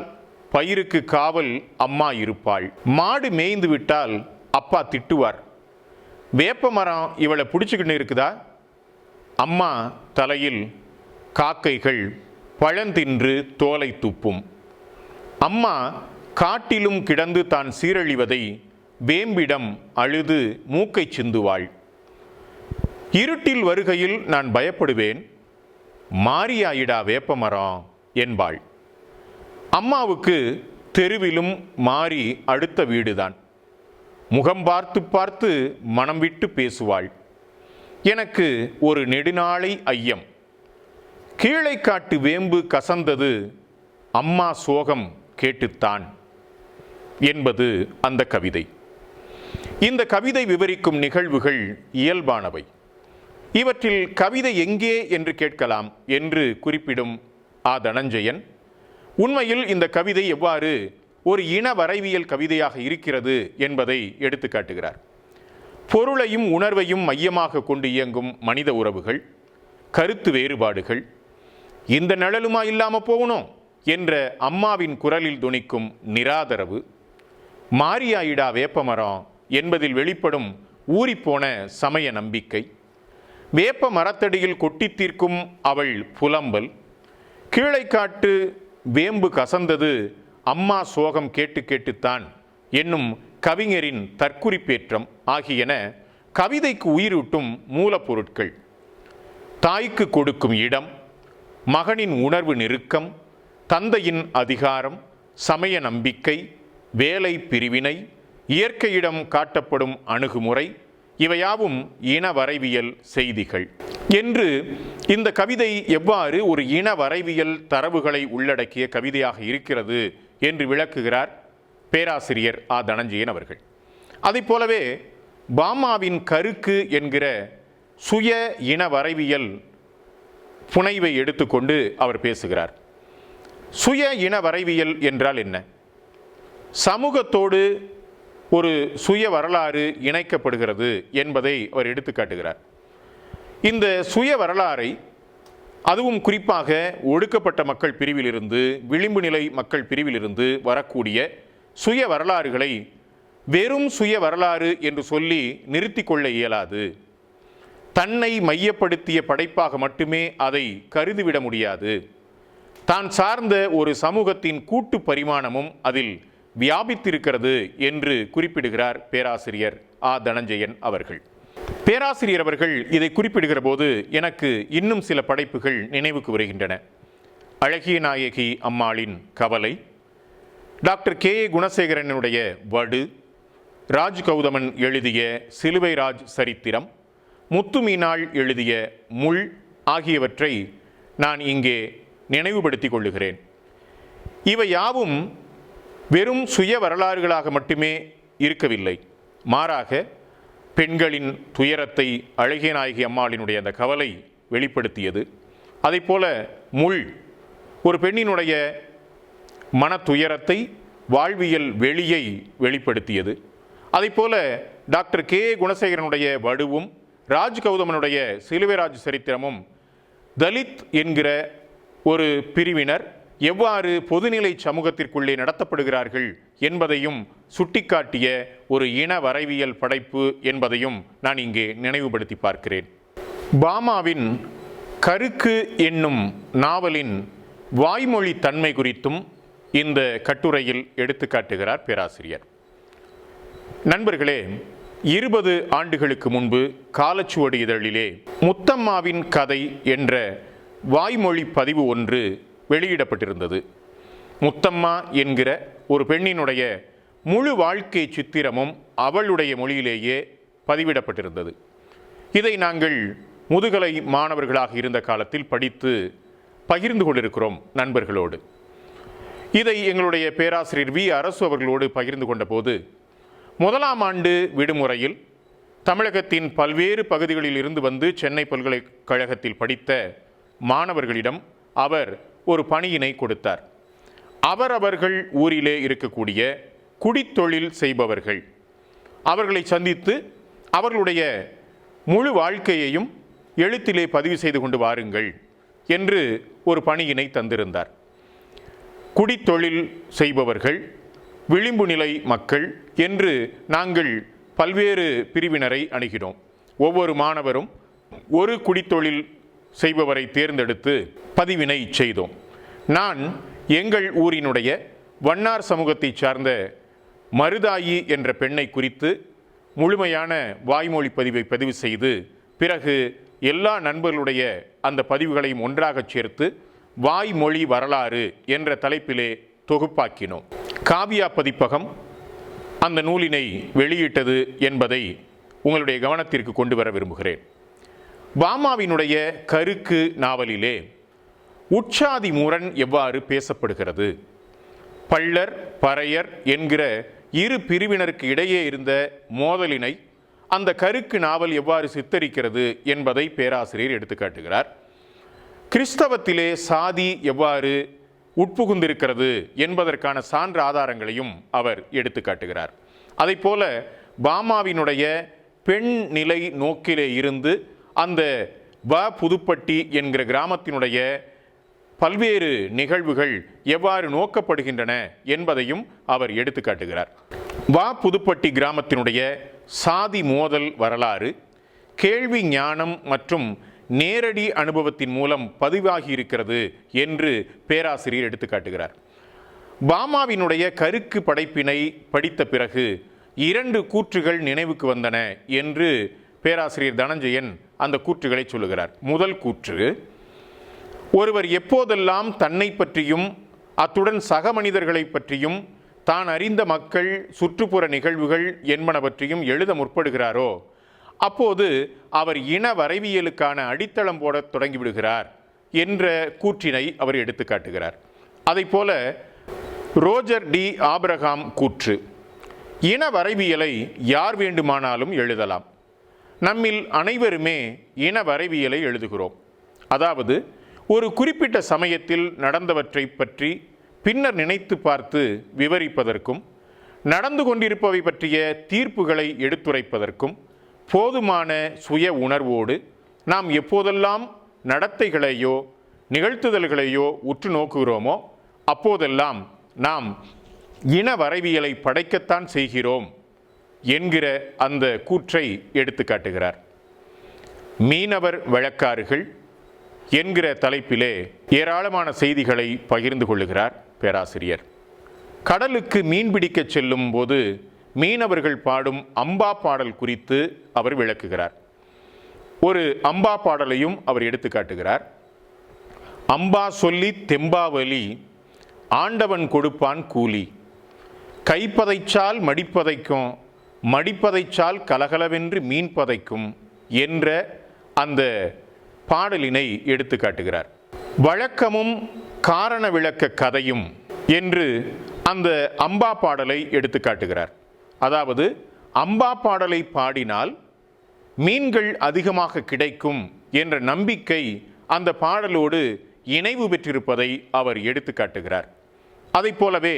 பயிருக்கு காவல் அம்மா இருப்பாள். மாடு மேய்ந்து விட்டால் அப்பா திட்டுவார். வேப்ப மரம் இவளை பிடிச்சிக்கிட்டு இருக்குதா? அம்மா தலையில் காக்கைகள் பழந்தின்று தோலை துப்பும். அம்மா காட்டிலும் கிடந்து தான் சீரழிவதை வேம்பிடம் அழுது மூக்கை சிந்துவாள். இருட்டில் வருகையில் நான் பயப்படுவேன். மாரியாயிடா வேப்பமரம் என்பாள். அம்மாவுக்கு தெருவிலும் மாறி அடுத்த வீடுதான். முகம் பார்த்து பார்த்து மனம் விட்டு பேசுவாள். எனக்கு ஒரு நெடுநாளை ஐயம். கீழே காட்டு வேம்பு கசந்தது அம்மா சோகம் கேட்டுத்தான் என்பது அந்த கவிதை. இந்த கவிதை விவரிக்கும் நிகழ்வுகள் இயல்பானவை. இவற்றில் கவிதை எங்கே என்று கேட்கலாம் என்று குறிப்பிடும் தனஞ்சயன் உண்மையில் இந்த கவிதை எவ்வாறு ஒரு இன வரைவியல் கவிதையாக இருக்கிறது என்பதை எடுத்து காட்டுகிறார். பொருளையும் உணர்வையும் மையமாக கொண்டு இயங்கும் மனித உறவுகள், கருத்து வேறுபாடுகள், இந்த நிழலுமா இல்லாம போகணும் என்ற அம்மாவின் குரலில் துணிக்கும் நிராதரவு, மாரியாயிடா வேப்பமரம் என்பதில் வெளிப்படும் ஊறிப்போன சமய நம்பிக்கை, வேப்ப மரத்தடியில் கொட்டி தீர்க்கும் அவள் புலம்பல், கீழே காட்டு வேம்பு கசந்தது அம்மா சோகம் கேட்டு கேட்டுத்தான் என்னும் கவிஞரின் தற்குறிப்பேற்றம் ஆகியன கவிதைக்கு உயிரூட்டும் மூலப்பொருட்கள். தாய்க்கு கொடுக்கும் இடம், மகனின் உணர்வு நெருக்கம், தந்தையின் அதிகாரம், சமய நம்பிக்கை, வேலை பிரிவினை, இயற்கையிடம் காட்டப்படும் அணுகுமுறை இவையாவும் இன வரைவியல் செய்திகள் என்று இந்த கவிதை எவ்வாறு ஒரு இன வரைவியல் தரவுகளை உள்ளடக்கிய கவிதையாக இருக்கிறது என்று விளக்குகிறார் பேராசிரியர் தனஞ்சயன் அவர்கள். அதை போலவே பாமாவின் கருக்கு என்கிற சுய இன வரைவியல் புனைவை எடுத்துக்கொண்டு அவர் பேசுகிறார். சுய இன வரைவியல் என்றால் என்ன? சமூகத்தோடு ஒரு சுய வரலாறு இணைக்கப்படுகிறது என்பதை அவர் எடுத்து காட்டுகிறார். இந்த சுய வரலாறை, அதுவும் குறிப்பாக ஒடுக்கப்பட்ட மக்கள் பிரிவிலிருந்து, விளிம்பு நிலை மக்கள் பிரிவிலிருந்து வரக்கூடிய சுய வரலாறுகளை வெறும் சுய வரலாறு என்று சொல்லி நிறுத்தி கொள்ள இயலாது. தன்னை மையப்படுத்திய படைப்பாக மட்டுமே அதை கருதிவிட முடியாது. தான் சார்ந்த ஒரு சமூகத்தின் கூட்டு பரிமாணமும் அதில் வியாபித்திருக்கிறது என்று குறிப்பிடுகிறார் பேராசிரியர் தனஞ்சயன் அவர்கள். பேராசிரியர் அவர்கள் இதை குறிப்பிடுகிற போது எனக்கு இன்னும் சில படைப்புகள் நினைவுக்கு வருகின்றன. அழகிய நாயகி அம்மாளின் கவலை, டாக்டர் கே குணசேகரனுடைய வடு, ராஜ் கௌதமன் எழுதிய சிலுவை ராஜ் சரித்திரம், முத்துமீனாள் எழுதிய முள் ஆகியவற்றை நான் இங்கே நினைவுபடுத்திக் கொள்ளுகிறேன். இவை யாவும் வெறும் சுய வரலாறுகளாக மட்டுமே இருக்கவில்லை. மாறாக பெண்களின் துயரத்தை அழகிய நாயகி அம்மாளினுடைய அந்த கவலை வெளிப்படுத்தியது. அதை போல முள் ஒரு பெண்ணினுடைய மன துயரத்தை, வாழ்வியல் வெளியை வெளிப்படுத்தியது. அதை போல டாக்டர் கே குணசேகரனுடைய வடுவும் ராஜ் கௌதமனுடைய சிலுவைராஜ் சரித்திரமும் தலித் என்கிற ஒரு பிரிவினர் எவ்வாறு பொதுநிலை சமூகத்திற்குள்ளே நடத்தப்படுகிறார்கள் என்பதையும் சுட்டிக்காட்டிய ஒரு இன வரைவியல் படைப்பு என்பதையும் நான் இங்கே நினைவுபடுத்தி பார்க்கிறேன். பாமாவின் கருக்கு என்னும் நாவலின் வாய்மொழி தன்மை குறித்தும் இந்த கட்டுரையில் எடுத்துக்காட்டுகிறார் பேராசிரியர். நண்பர்களே, 20 ஆண்டுகளுக்கு முன்பு காலச்சுவடு இதழிலே முத்தம்மாவின் கதை என்ற வாய்மொழி பதிவு ஒன்று வெளியிடப்பட்டிருந்தது. முத்தம்மா என்கிற ஒரு பெண்ணினுடைய முழு வாழ்க்கை சித்திரமும் அவளுடைய மொழியிலேயே பதிவிடப்பட்டிருந்தது. இதை நாங்கள் முதுகலை மாணவர்களாக இருந்த காலத்தில் படித்து பகிர்ந்து கொண்டிருக்கிறோம் நண்பர்களோடு. இதை எங்களுடைய பேராசிரியர் வி அரசு அவர்களோடு பகிர்ந்து கொண்ட போது, முதலாம் ஆண்டு விடுமுறையில் தமிழகத்தின் பல்வேறு பகுதிகளில் இருந்து வந்து சென்னை பல்கலைக்கழகத்தில் படித்த மாணவர்களிடம் அவர் ஒரு பணியினை கொடுத்தார். அவர்கள் ஊரிலே இருக்கக்கூடிய குடித்தொழில் செய்பவர்கள் அவர்களை சந்தித்து அவர்களுடைய முழு வாழ்க்கையையும் எழுத்திலே பதிவு செய்து கொண்டு வாருங்கள் என்று ஒரு பணியினை தந்திருந்தார். குடித்தொழில் செய்பவர்கள், விளிம்பு நிலை மக்கள் என்று நாங்கள் பல்வேறு பிரிவினரை அணுகினோம். ஒவ்வொரு மாணவரும் ஒரு குடித்தொழில் செய்பவரை தேர்ந்தெடுத்து பதிவினை செய்தோம். நான் எங்கள் ஊரினுடைய வண்ணார் சமூகத்தை சார்ந்த மருதாயி என்ற பெண்ணை குறித்து முழுமையான வாய்மொழி பதிவை பதிவு செய்து பிறகு எல்லா நண்பர்களுடைய அந்த பதிவுகளையும் ஒன்றாக சேர்த்து வாய்மொழி வரலாறு என்ற தலைப்பிலே தொகுப்பாக்கினோம். காவியா பதிப்பகம் அந்த நூலினை வெளியிட்டது என்பதை உங்களுடைய கவனத்திற்கு கொண்டு வர விரும்புகிறேன். பாமாவினுடைய கருக்கு நாவலிலே உற்சாதி முரண் எவ்வாறு பேசப்படுகிறது, பள்ளர் பறையர் என்கிற இரு பிரிவினருக்கு இடையே இருந்த மோதலினை அந்த கருக்கு நாவல் எவ்வாறு சித்தரிக்கிறது என்பதை பேராசிரியர் எடுத்துக்காட்டுகிறார். கிறிஸ்தவத்திலே சாதி எவ்வாறு உட்புகுந்திருக்கிறது என்பதற்கான சான்று ஆதாரங்களையும் அவர் எடுத்துக்காட்டுகிறார். அதைப்போல பாமாவினுடைய பெண் நிலை நோக்கிலே இருந்து அந்த புதுப்பட்டி என்கிற கிராமத்தினுடைய பல்வேறு நிகழ்வுகள் எவ்வாறு நோக்கப்படுகின்றன என்பதையும் அவர் எடுத்துக்காட்டுகிறார். புதுப்பட்டி கிராமத்தினுடைய சாதி மோதல் வரலாறு கேள்வி ஞானம் மற்றும் நேரடி அனுபவத்தின் மூலம் பதிவாகி இருக்கிறது என்று பேராசிரியர் எடுத்துக்காட்டுகிறார். பாமாவினுடைய கருக்கு படைப்பினை படித்த பிறகு 2 கூற்றுகள் நினைவுக்கு வந்தன என்று பேராசிரியர் தனஞ்சயன் அந்த கூற்றுகளை சொல்லுகிறார். முதல் கூற்று, ஒருவர் எப்போதெல்லாம் தன்னை பற்றியும் அத்துடன் சக மனிதர்களை பற்றியும் தான் அறிந்த மக்கள், சுற்றுப்புற நிகழ்வுகள் என்பனவற்றையும் எழுத முற்படுகிறாரோ அப்போது அவர் இன வரைவியலுக்கான அடித்தளம் போட தொடங்கிவிடுகிறார் என்ற கூற்றினை அவர் எடுத்துக்காட்டுகிறார். அதைப்போல ரோஜர் டி ஆபிரகாம் கூற்று, இன வரைவியலை யார் வேண்டுமானாலும் எழுதலாம். நம்மில் அனைவருமே இன வரைவியலை எழுதுகிறோம். அதாவது ஒரு குறிப்பிட்ட சமயத்தில் நடந்தவற்றை பற்றி பின்னர் நினைத்து பார்த்து விவரிப்பதற்கும் நடந்து கொண்டிருப்பவை பற்றிய தீர்ப்புகளை எடுத்துரைப்பதற்கும் போதுமான சுய உணர்வோடு நாம் எப்போதெல்லாம் நடத்தைகளையோ நிகழ்த்துதல்களையோ உற்று நோக்குகிறோமோ அப்போதெல்லாம் நாம் இன வரைவியலை படைக்கத்தான் செய்கிறோம் என்கிற அந்த கூற்றை எடுத்துக்காட்டுகிறார். மீனவர் வழக்காறுகள் என்கிற தலைப்பிலே ஏராளமான செய்திகளை பகிர்ந்து கொள்ளுகிறார் பேராசிரியர். கடலுக்கு மீன்பிடிக்க செல்லும் போது மீனவர்கள் பாடும் அம்பா பாடல் குறித்து அவர் விளக்குகிறார். ஒரு அம்பா பாடலையும் அவர் எடுத்துக்காட்டுகிறார். அம்பா சொல்லி தெம்பாவலி ஆண்டவன் கொடுப்பான் கூலி, கைப்பதைச்சால் மடிப்பதைக்கும் மடிப்பதைச்சால் கலகலவென்று மீன் பதைக்கும் என்ற அந்த பாடலினை எடுத்துக்காட்டுகிறார். வழக்கமும் காரண விளக்க கதையும் என்று அந்த அம்பா பாடலை எடுத்துக்காட்டுகிறார். அதாவது அம்பா பாடலை பாடினால் மீன்கள் அதிகமாக கிடைக்கும் என்ற நம்பிக்கை அந்த பாடலோடு இணைவு பெற்றிருப்பதை அவர் எடுத்துக்காட்டுகிறார். அதை போலவே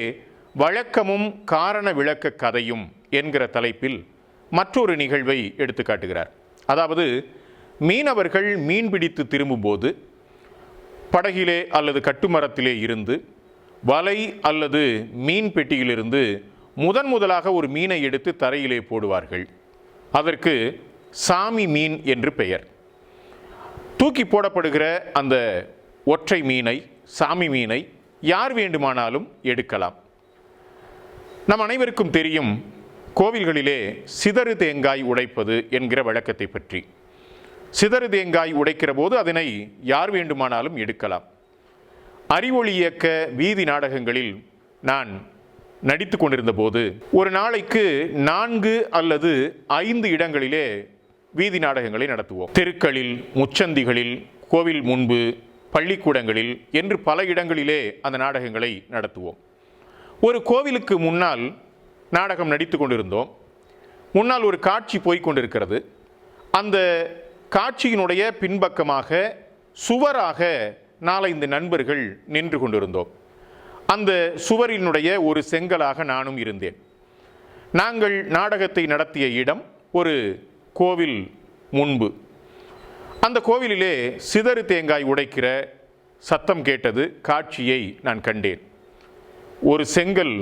வழக்கமும் காரண விளக்க கதையும் என்கிற தலைப்பில் மற்றொரு நிகழ்வை எடுத்துக்காட்டுகிறார். அதாவது மீனவர்கள் மீன்பிடித்து திரும்பும்போது படகிலே அல்லது கட்டுமரத்திலே இருந்து வலை அல்லது மீன் பெட்டியிலிருந்து முதலாக ஒரு மீனை எடுத்து தரையிலே போடுவார்கள். அதற்கு சாமி மீன் என்று பெயர். தூக்கி போடப்படுகிற அந்த ஒற்றை மீனை, சாமி மீனை யார் வேண்டுமானாலும் எடுக்கலாம். நம் அனைவருக்கும் தெரியும் கோவில்களிலே சிதறு தேங்காய் உடைப்பது என்கிற வழக்கத்தை பற்றி. சிதறு தேங்காய் உடைக்கிற போது அதனை யார் வேண்டுமானாலும் எடுக்கலாம். அறிவொளி இயக்க வீதி நாடகங்களில் நான் நடித்து கொண்டிருந்த போது ஒரு நாளைக்கு 4 அல்லது 5 இடங்களிலே வீதி நாடகங்களை நடத்துவோம். தெருக்களில், முச்சந்திகளில், கோவில் முன்பு, பள்ளிக்கூடங்களில் என்று பல இடங்களிலே அந்த நாடகங்களை நடத்துவோம். ஒரு கோவிலுக்கு முன்னால் நாடகம் நடித்து கொண்டிருந்தோம். முன்னால் ஒரு காட்சி போய்கொண்டிருக்கிறது. அந்த காட்சியினுடைய பின்பக்கமாக சுவராக 4-5 நண்பர்கள் நின்று கொண்டிருந்தோம். அந்த சுவரினுடைய ஒரு செங்கலாக நானும் இருந்தேன். நாங்கள் நாடகத்தை நடத்திய இடம் ஒரு கோவில் முன்பு. அந்த கோவிலிலே சிதறு தேங்காய் உடைக்கிற சத்தம் கேட்டது. காட்சியை நான் கண்டேன். ஒரு செங்கல்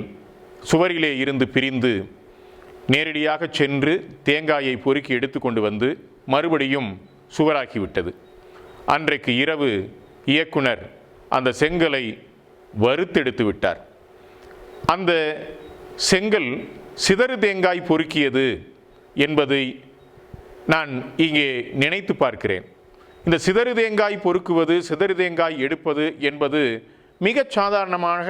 சுவரிலே இருந்து பிரிந்து நேரடியாக சென்று தேங்காயை பொறுக்கி எடுத்து கொண்டு வந்து மறுபடியும் சுவராக்கிவிட்டது. அன்றைக்கு இரவு இயக்குனர் அந்த செங்கலை வறுத்தெடுத்து விட்டார். அந்த செங்கல் சிதறு தேங்காய் பொறுக்கியது என்பதை நான் இங்கே நினைத்து பார்க்கிறேன். இந்த சிதறு தேங்காய் பொறுக்குவது, சிதறு தேங்காய் எடுப்பது என்பது மிகச் சாதாரணமாக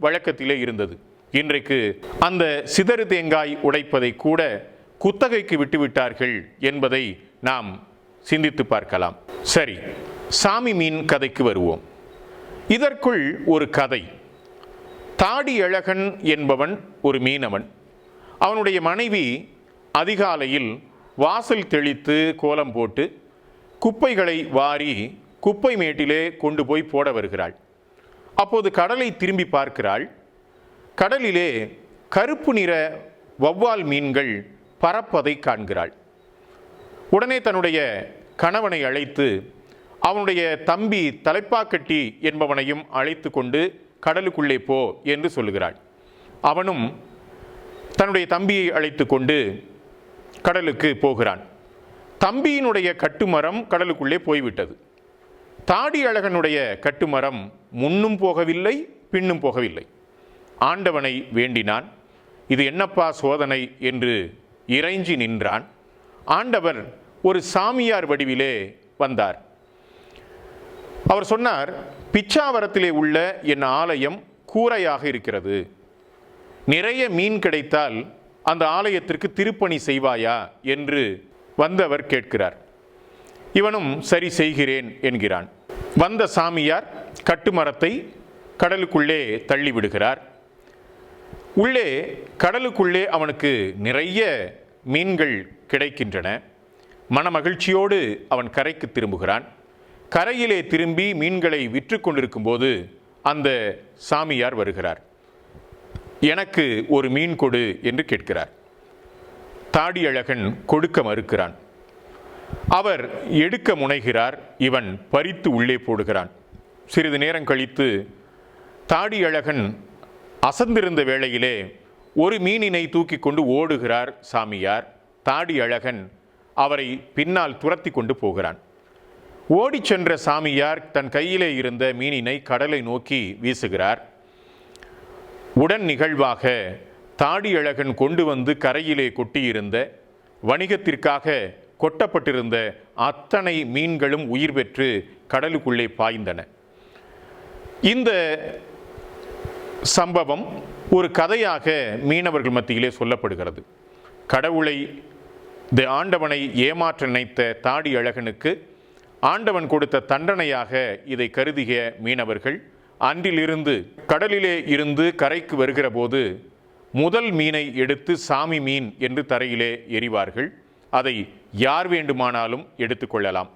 வழக்கத்திலே இருந்தது. இன்றைக்கு அந்த சிதறு தேங்காய் உடைப்பதை கூட குத்தகைக்கு விட்டுவிட்டார்கள் என்பதை நாம் சிந்தித்து பார்க்கலாம். சரி, சாமி மீன் கதைக்கு வருவோம். இதற்குள் ஒரு கதை. தாடி அழகன் என்பவன் ஒரு மீனவன். அவனுடைய மனைவி அதிகாலையில் வாசல் தெளித்து கோலம் போட்டு குப்பைகளை வாரி குப்பை மேட்டிலே கொண்டு போய் போட வருகிறாள். அப்போது கடலை திரும்பி பார்க்கிறாள். கடலிலே கருப்பு நிற வௌவால் மீன்கள் பறப்பதை காண்கிறாள். உடனே தன்னுடைய கணவனை அழைத்து அவனுடைய தம்பி தலைப்பாக்கட்டி என்பவனையும் அழைத்து கொண்டு கடலுக்குள்ளே போ என்று சொல்லுகிறாள். அவனும் தன்னுடைய தம்பியை அழைத்து கொண்டு கடலுக்கு போகிறான். தம்பியினுடைய கட்டுமரம் கடலுக்குள்ளே போய்விட்டது. தாடி அழகனுடைய கட்டுமரம் முன்னும் போகவில்லை, பின்னும் போகவில்லை. ஆண்டவனை வேண்டினான். இது என்னப்பா சோதனை என்று இறைஞ்சி நின்றான். ஆண்டவர் ஒரு சாமியார் வடிவிலே வந்தார். அவர் சொன்னார், பிச்சாவரத்திலே உள்ள என் ஆலயம் கூரையாக இருக்கிறது. நிறைய மீன் கிடைத்தால் அந்த ஆலயத்திற்கு திருப்பணி செய்வாயா என்று வந்தவர் கேட்கிறார். இவனும் சரி செய்கிறேன் என்கிறான். வந்த சாமியார் கட்டுமரத்தை கடலுக்குள்ளே தள்ளிவிடுகிறார். உள்ளே கடலுக்குள்ளே அவனுக்கு நிறைய மீன்கள் கிடைக்கின்றன. மனமகிழ்ச்சியோடு அவன் கரைக்கு திரும்புகிறான். கரையிலே திரும்பி மீன்களை விற்று கொண்டிருக்கும் போது அந்த சாமியார் வருகிறார். எனக்கு ஒரு மீன் கொடு என்று கேட்கிறார். தாடி அழகன் கொடுக்க மறுக்கிறான். அவர் எடுக்க முனைகிறார். இவன் பறித்து உள்ளே போடுகிறான். சிறிது நேரம் கழித்து தாடி அழகன் அசந்திருந்த வேளையிலே ஒரு மீனினை தூக்கி கொண்டு ஓடுகிறார் சாமியார். தாடி அழகன் அவரை பின்னால் துரத்தி கொண்டு போகிறான். ஓடிச் சென்ற சாமியார் தன் கையிலே இருந்த மீனினை கடலை நோக்கி வீசுகிறார். உடன் நிகழ்வாக தாடி அழகன் கொண்டு வந்து கரையிலே கொட்டியிருந்த வணிகத்திற்காக கொட்டப்பட்டிருந்த அத்தனை மீன்களும் உயிர் பெற்று கடலுக்குள்ளே பாய்ந்தன. இந்த சம்பவம் ஒரு கதையாக மீனவர்கள் மத்தியிலே சொல்லப்படுகிறது. கடவுளை ஆண்டவனை ஏமாற்ற நினைத்த தாடி அழகனுக்கு ஆண்டவன் கொடுத்த தண்டனையாக இதை கருதிய மீனவர்கள் அன்றிலிருந்து கடலிலே இருந்து கரைக்கு வருகிற போது முதல் மீனை எடுத்து சாமி மீன் என்று தரையிலே எறிவார்கள். அதை யார் வேண்டுமானாலும் எடுத்துக்கொள்ளலாம்.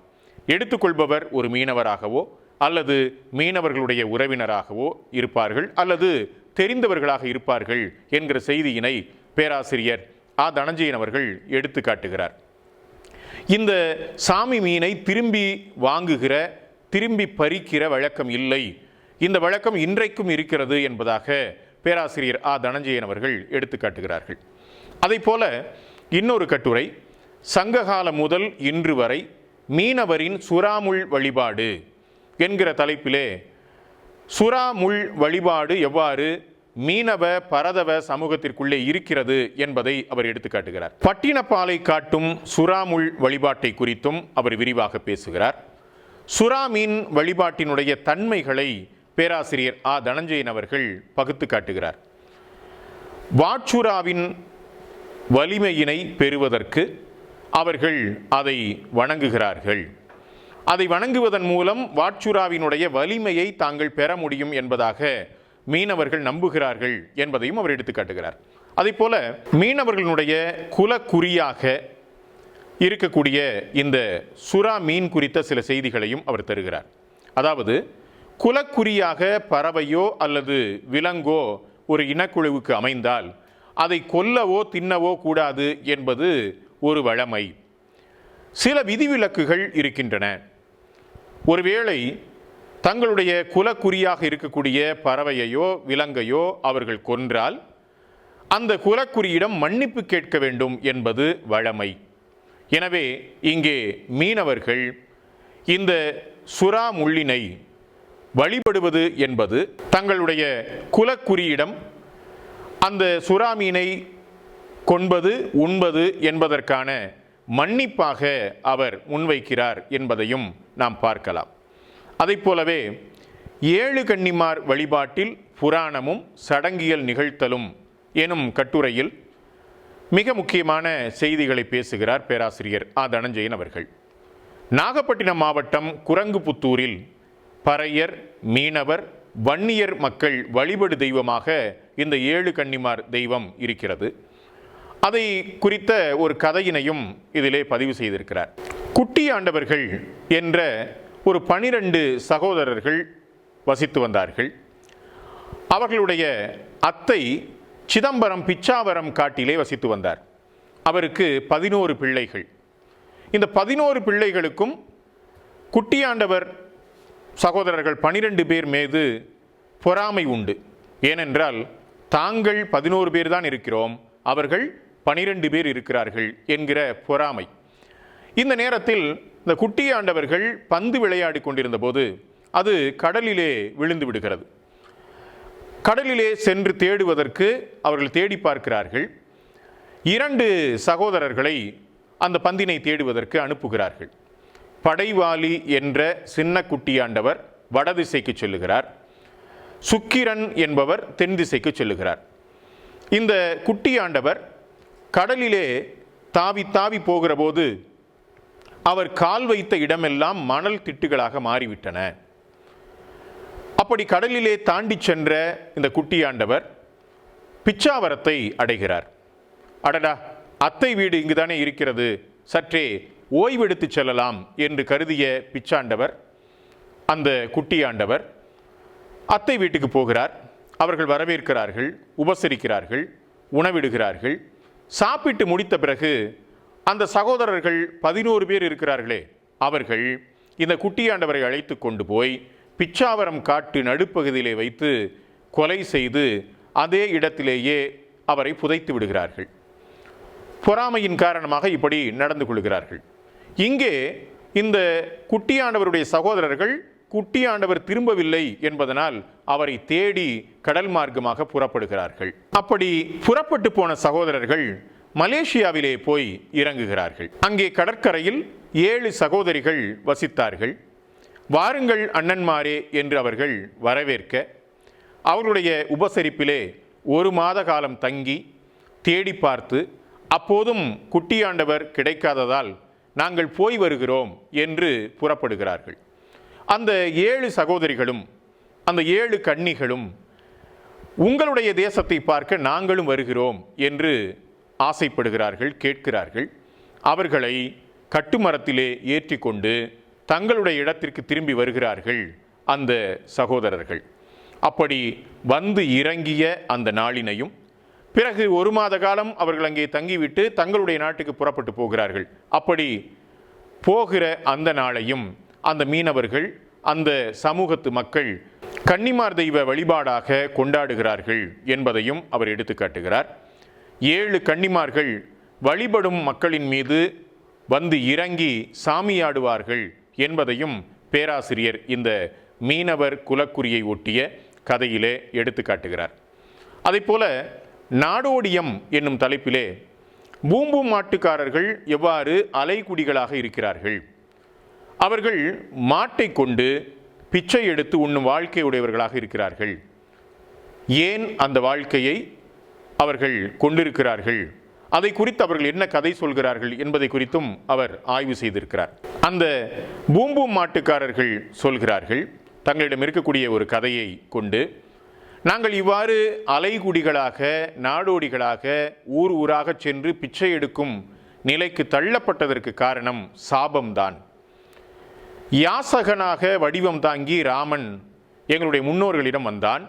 எடுத்துக்கொள்பவர் ஒரு மீனவராகவோ அல்லது மீனவர்களுடைய உறவினராகவோ இருப்பார்கள், அல்லது தெரிந்தவர்களாக இருப்பார்கள் என்கிற செய்தியினை பேராசிரியர் ஆ. தனஞ்சயன் அவர்கள் எடுத்து காட்டுகிறார். இந்த சாமி மீனை திரும்பி வாங்குகிற, திரும்பி பறிக்கிற வழக்கம் இல்லை. இந்த வழக்கம் இன்றைக்கும் இருக்கிறது என்பதாக பேராசிரியர் ஆ. தனஞ்சயன் அவர்கள் எடுத்து காட்டுகிறார்கள். அதை போல இன்னொரு கட்டுரை, சங்ககாலம் முதல் இன்று வரை மீனவரின் சுறாமுள் வழிபாடு என்கிற தலைப்பிலே சுறாமுள் வழிபாடு எவ்வாறு மீனவ பரதவ சமூகத்திற்குள்ளே இருக்கிறது என்பதை அவர் எடுத்து காட்டுகிறார். பட்டினப்பாலை காட்டும் சுறாமுள் வழிபாட்டை குறித்தும் அவர் விரிவாக பேசுகிறார். சுறா மீன் வழிபாட்டினுடைய தன்மைகளை பேராசிரியர் ஆ. தனஞ்சயன் அவர்கள் பகுத்து காட்டுகிறார். வாட்சுறாவின் வலிமையினை பெறுவதற்கு அவர்கள் அதை வணங்குகிறார்கள். அதை வணங்குவதன் மூலம் வாட்சுறாவினுடைய வலிமையை தாங்கள் பெற முடியும் என்பதாக மீனவர்கள் நம்புகிறார்கள் என்பதையும் அவர் எடுத்து காட்டுகிறார். அதே போல மீனவர்களுடைய குலக்குறியாக இருக்கக்கூடிய இந்த சுறா மீன் குறித்த சில செய்திகளையும் அவர் தருகிறார். அதாவது குலக்குறியாக பறவையோ அல்லது விலங்கோ ஒரு இனக்குழுவுக்கு அமைந்தால் அதை கொல்லவோ தின்னவோ கூடாது என்பது ஒரு வழமை. சில விதிவிலக்குகள் இருக்கின்றன. ஒருவேளை தங்களுடைய குலக்குறியாக இருக்கக்கூடிய பறவையையோ விலங்கையோ அவர்கள் கொன்றால் அந்த குலக்குறியிடம் மன்னிப்பு கேட்க வேண்டும் என்பது வழமை. எனவே இங்கே மீனவர்கள் இந்த சுறா முள்ளினை வழிபடுவது என்பது தங்களுடைய குலக்குறியிடம் அந்த சுறா மீனை கொன்பது உண்பது என்பதற்கான மன்னிப்பாக அவர் முன்வைக்கிறார் என்பதையும் நாம் பார்க்கலாம். அதைப் போலவே 7 கன்னிமார் வழிபாட்டில் புராணமும் சடங்கியல் நிகழ்த்தலும் எனும் கட்டுரையில் மிக முக்கியமான செய்திகளை பேசுகிறார் பேராசிரியர் ஆ. தனஞ்சயன் அவர்கள். நாகப்பட்டினம் மாவட்டம் குரங்குபுத்தூரில் பறையர், மீனவர், வன்னியர் மக்கள் வழிபடு தெய்வமாக இந்த 7 கன்னிமார் தெய்வம் இருக்கிறது. அதை குறித்த ஒரு கதையினையும் இதிலே பதிவு செய்திருக்கிறார். குட்டி ஆண்டவர்கள் என்ற ஒரு 12 சகோதரர்கள் வசித்து வந்தார்கள். அவர்களுடைய அத்தை சிதம்பரம் பிச்சாவரம் காட்டிலே வசித்து வந்தார். அவருக்கு 11 பிள்ளைகள். இந்த 11 பிள்ளைகளுக்கும் குட்டியாண்டவர் சகோதரர்கள் 12 பேர் மீது பொறாமை உண்டு. ஏனென்றால் தாங்கள் 11 பேர் தான் இருக்கிறோம், அவர்கள் 12 பேர் இருக்கிறார்கள் என்கிற பொறாமை. இந்த நேரத்தில் இந்த குட்டியாண்டவர்கள் பந்து விளையாடி கொண்டிருந்த போது அது கடலிலே விழுந்து விடுகிறது. கடலிலே சென்று தேடுவதற்கு அவர்கள் தேடி பார்க்கிறார்கள். 2 சகோதரர்களை அந்த பந்தினை தேடுவதற்கு அனுப்புகிறார்கள். படைவாளி என்ற சின்ன குட்டியாண்டவர் வடதிசைக்கு செல்லுகிறார். சுக்கிரன் என்பவர் தென் திசைக்கு செல்லுகிறார். இந்த குட்டியாண்டவர் கடலிலே தாவி தாவி போகிற போது அவர் கால் வைத்த இடமெல்லாம் மணல் திட்டுகளாக மாறிவிட்டன. அப்படி கடலிலே தாண்டி சென்ற இந்த குட்டியாண்டவர் பிச்சாவரத்தை அடைகிறார். அடடா, அத்தை வீடு இங்குதானே இருக்கிறது, சற்றே ஓய்வெடுத்து செல்லலாம் என்று கருதிய பிச்சாண்டவர் அந்த குட்டியாண்டவர் அத்தை வீட்டுக்கு போகிறார். அவர்கள் வரவேற்கிறார்கள், உபசரிக்கிறார்கள், உணவிடுகிறார்கள். சாப்பிட்டு முடித்த பிறகு அந்த சகோதரர்கள் 11 பேர் இருக்கிறார்களே, அவர்கள் இந்த குட்டியாண்டவரை அழைத்து கொண்டு போய் பிச்சாவரம் காட்டு நடுப்பகுதியிலே வைத்து கொலை செய்து அதே இடத்திலேயே அவரை புதைத்து விடுகிறார்கள். பொறாமையின் காரணமாக இப்படி நடந்து கொள்கிறார்கள். இங்கே இந்த குட்டியாண்டவருடைய சகோதரர்கள் குட்டியாண்டவர் திரும்பவில்லை என்பதனால் அவரை தேடி கடல் மார்க்கமாக புறப்படுகிறார்கள். அப்படி புறப்பட்டு போன சகோதரர்கள் மலேசியாவிலே போய் இறங்குகிறார்கள். அங்கே கடற்கரையில் 7 சகோதரிகள் வசித்தார்கள். வாருங்கள் அண்ணன்மாரே என்று அவர்கள் வரவேற்க, அவர்களுடைய உபசரிப்பிலே 1 மாத காலம் தங்கி தேடி பார்த்து, அப்போதும் குட்டியாண்டவர் கிடைக்காததால் நாங்கள் போய் வருகிறோம் என்று புறப்படுகிறார்கள். அந்த 7 சகோதரிகளும் அந்த 7 கன்னிகளும் உங்களுடைய தேசத்தை பார்க்க நாங்களும் வருகிறோம் என்று ஆசைப்படுகிறார்கள், கேட்கிறார்கள். அவர்களை கட்டுமரத்திலே ஏற்றி கொண்டு தங்களுடைய இடத்திற்கு திரும்பி வருகிறார்கள் அந்த சகோதரர்கள். அப்படி வந்து இறங்கிய அந்த நாளினையும் பிறகு 1 மாத காலம் அவர்கள் அங்கே தங்கிவிட்டு தங்களுடைய நாட்டுக்கு புறப்பட்டு போகிறார்கள். அப்படி போகிற அந்த நாளையும் அந்த மீனவர்கள், அந்த சமூகத்து மக்கள் கன்னிமார் தெய்வ வழிபாடாக கொண்டாடுகிறார்கள் என்பதையும் அவர் எடுத்து காட்டுகிறார். 7 கன்னிமார்கள் வழிபடும் மக்களின் மீது வந்து இறங்கி சாமியாடுவார்கள் என்பதையும் பேராசிரியர் இந்த மீனவர் குலக்குறியை ஒட்டிய கதையிலே எடுத்து காட்டுகிறார். அதைப்போல நாடோடியம் என்னும் தலைப்பிலே பூம்பூம் மாட்டுக்காரர்கள் எவ்வாறு அலைக்குடிகளாக இருக்கிறார்கள், அவர்கள் மாட்டை கொண்டு பிச்சை எடுத்து உண்ணும் வாழ்க்கை உடையவர்களாக இருக்கிறார்கள். ஏன் அந்த வாழ்க்கையை அவர்கள் கொண்டிருக்கிறார்கள், அதை குறித்து அவர்கள் என்ன கதை சொல்கிறார்கள் என்பதை குறித்தும் அவர் ஆய்வு செய்திருக்கிறார். அந்த பூம்பூம் மாட்டுக்காரர்கள் சொல்கிறார்கள், தங்களிடம் இருக்கக்கூடிய ஒரு கதையை கொண்டு, நாங்கள் இவ்வாறு அலைகுடிகளாக நாடோடிகளாக ஊர் ஊராக சென்று பிச்சை எடுக்கும் நிலைக்கு தள்ளப்பட்டதற்கு காரணம் சாபம்தான். யாசகனாக வடிவம் தாங்கி ராமன் எங்களுடைய முன்னோர்களிடம் வந்தான்,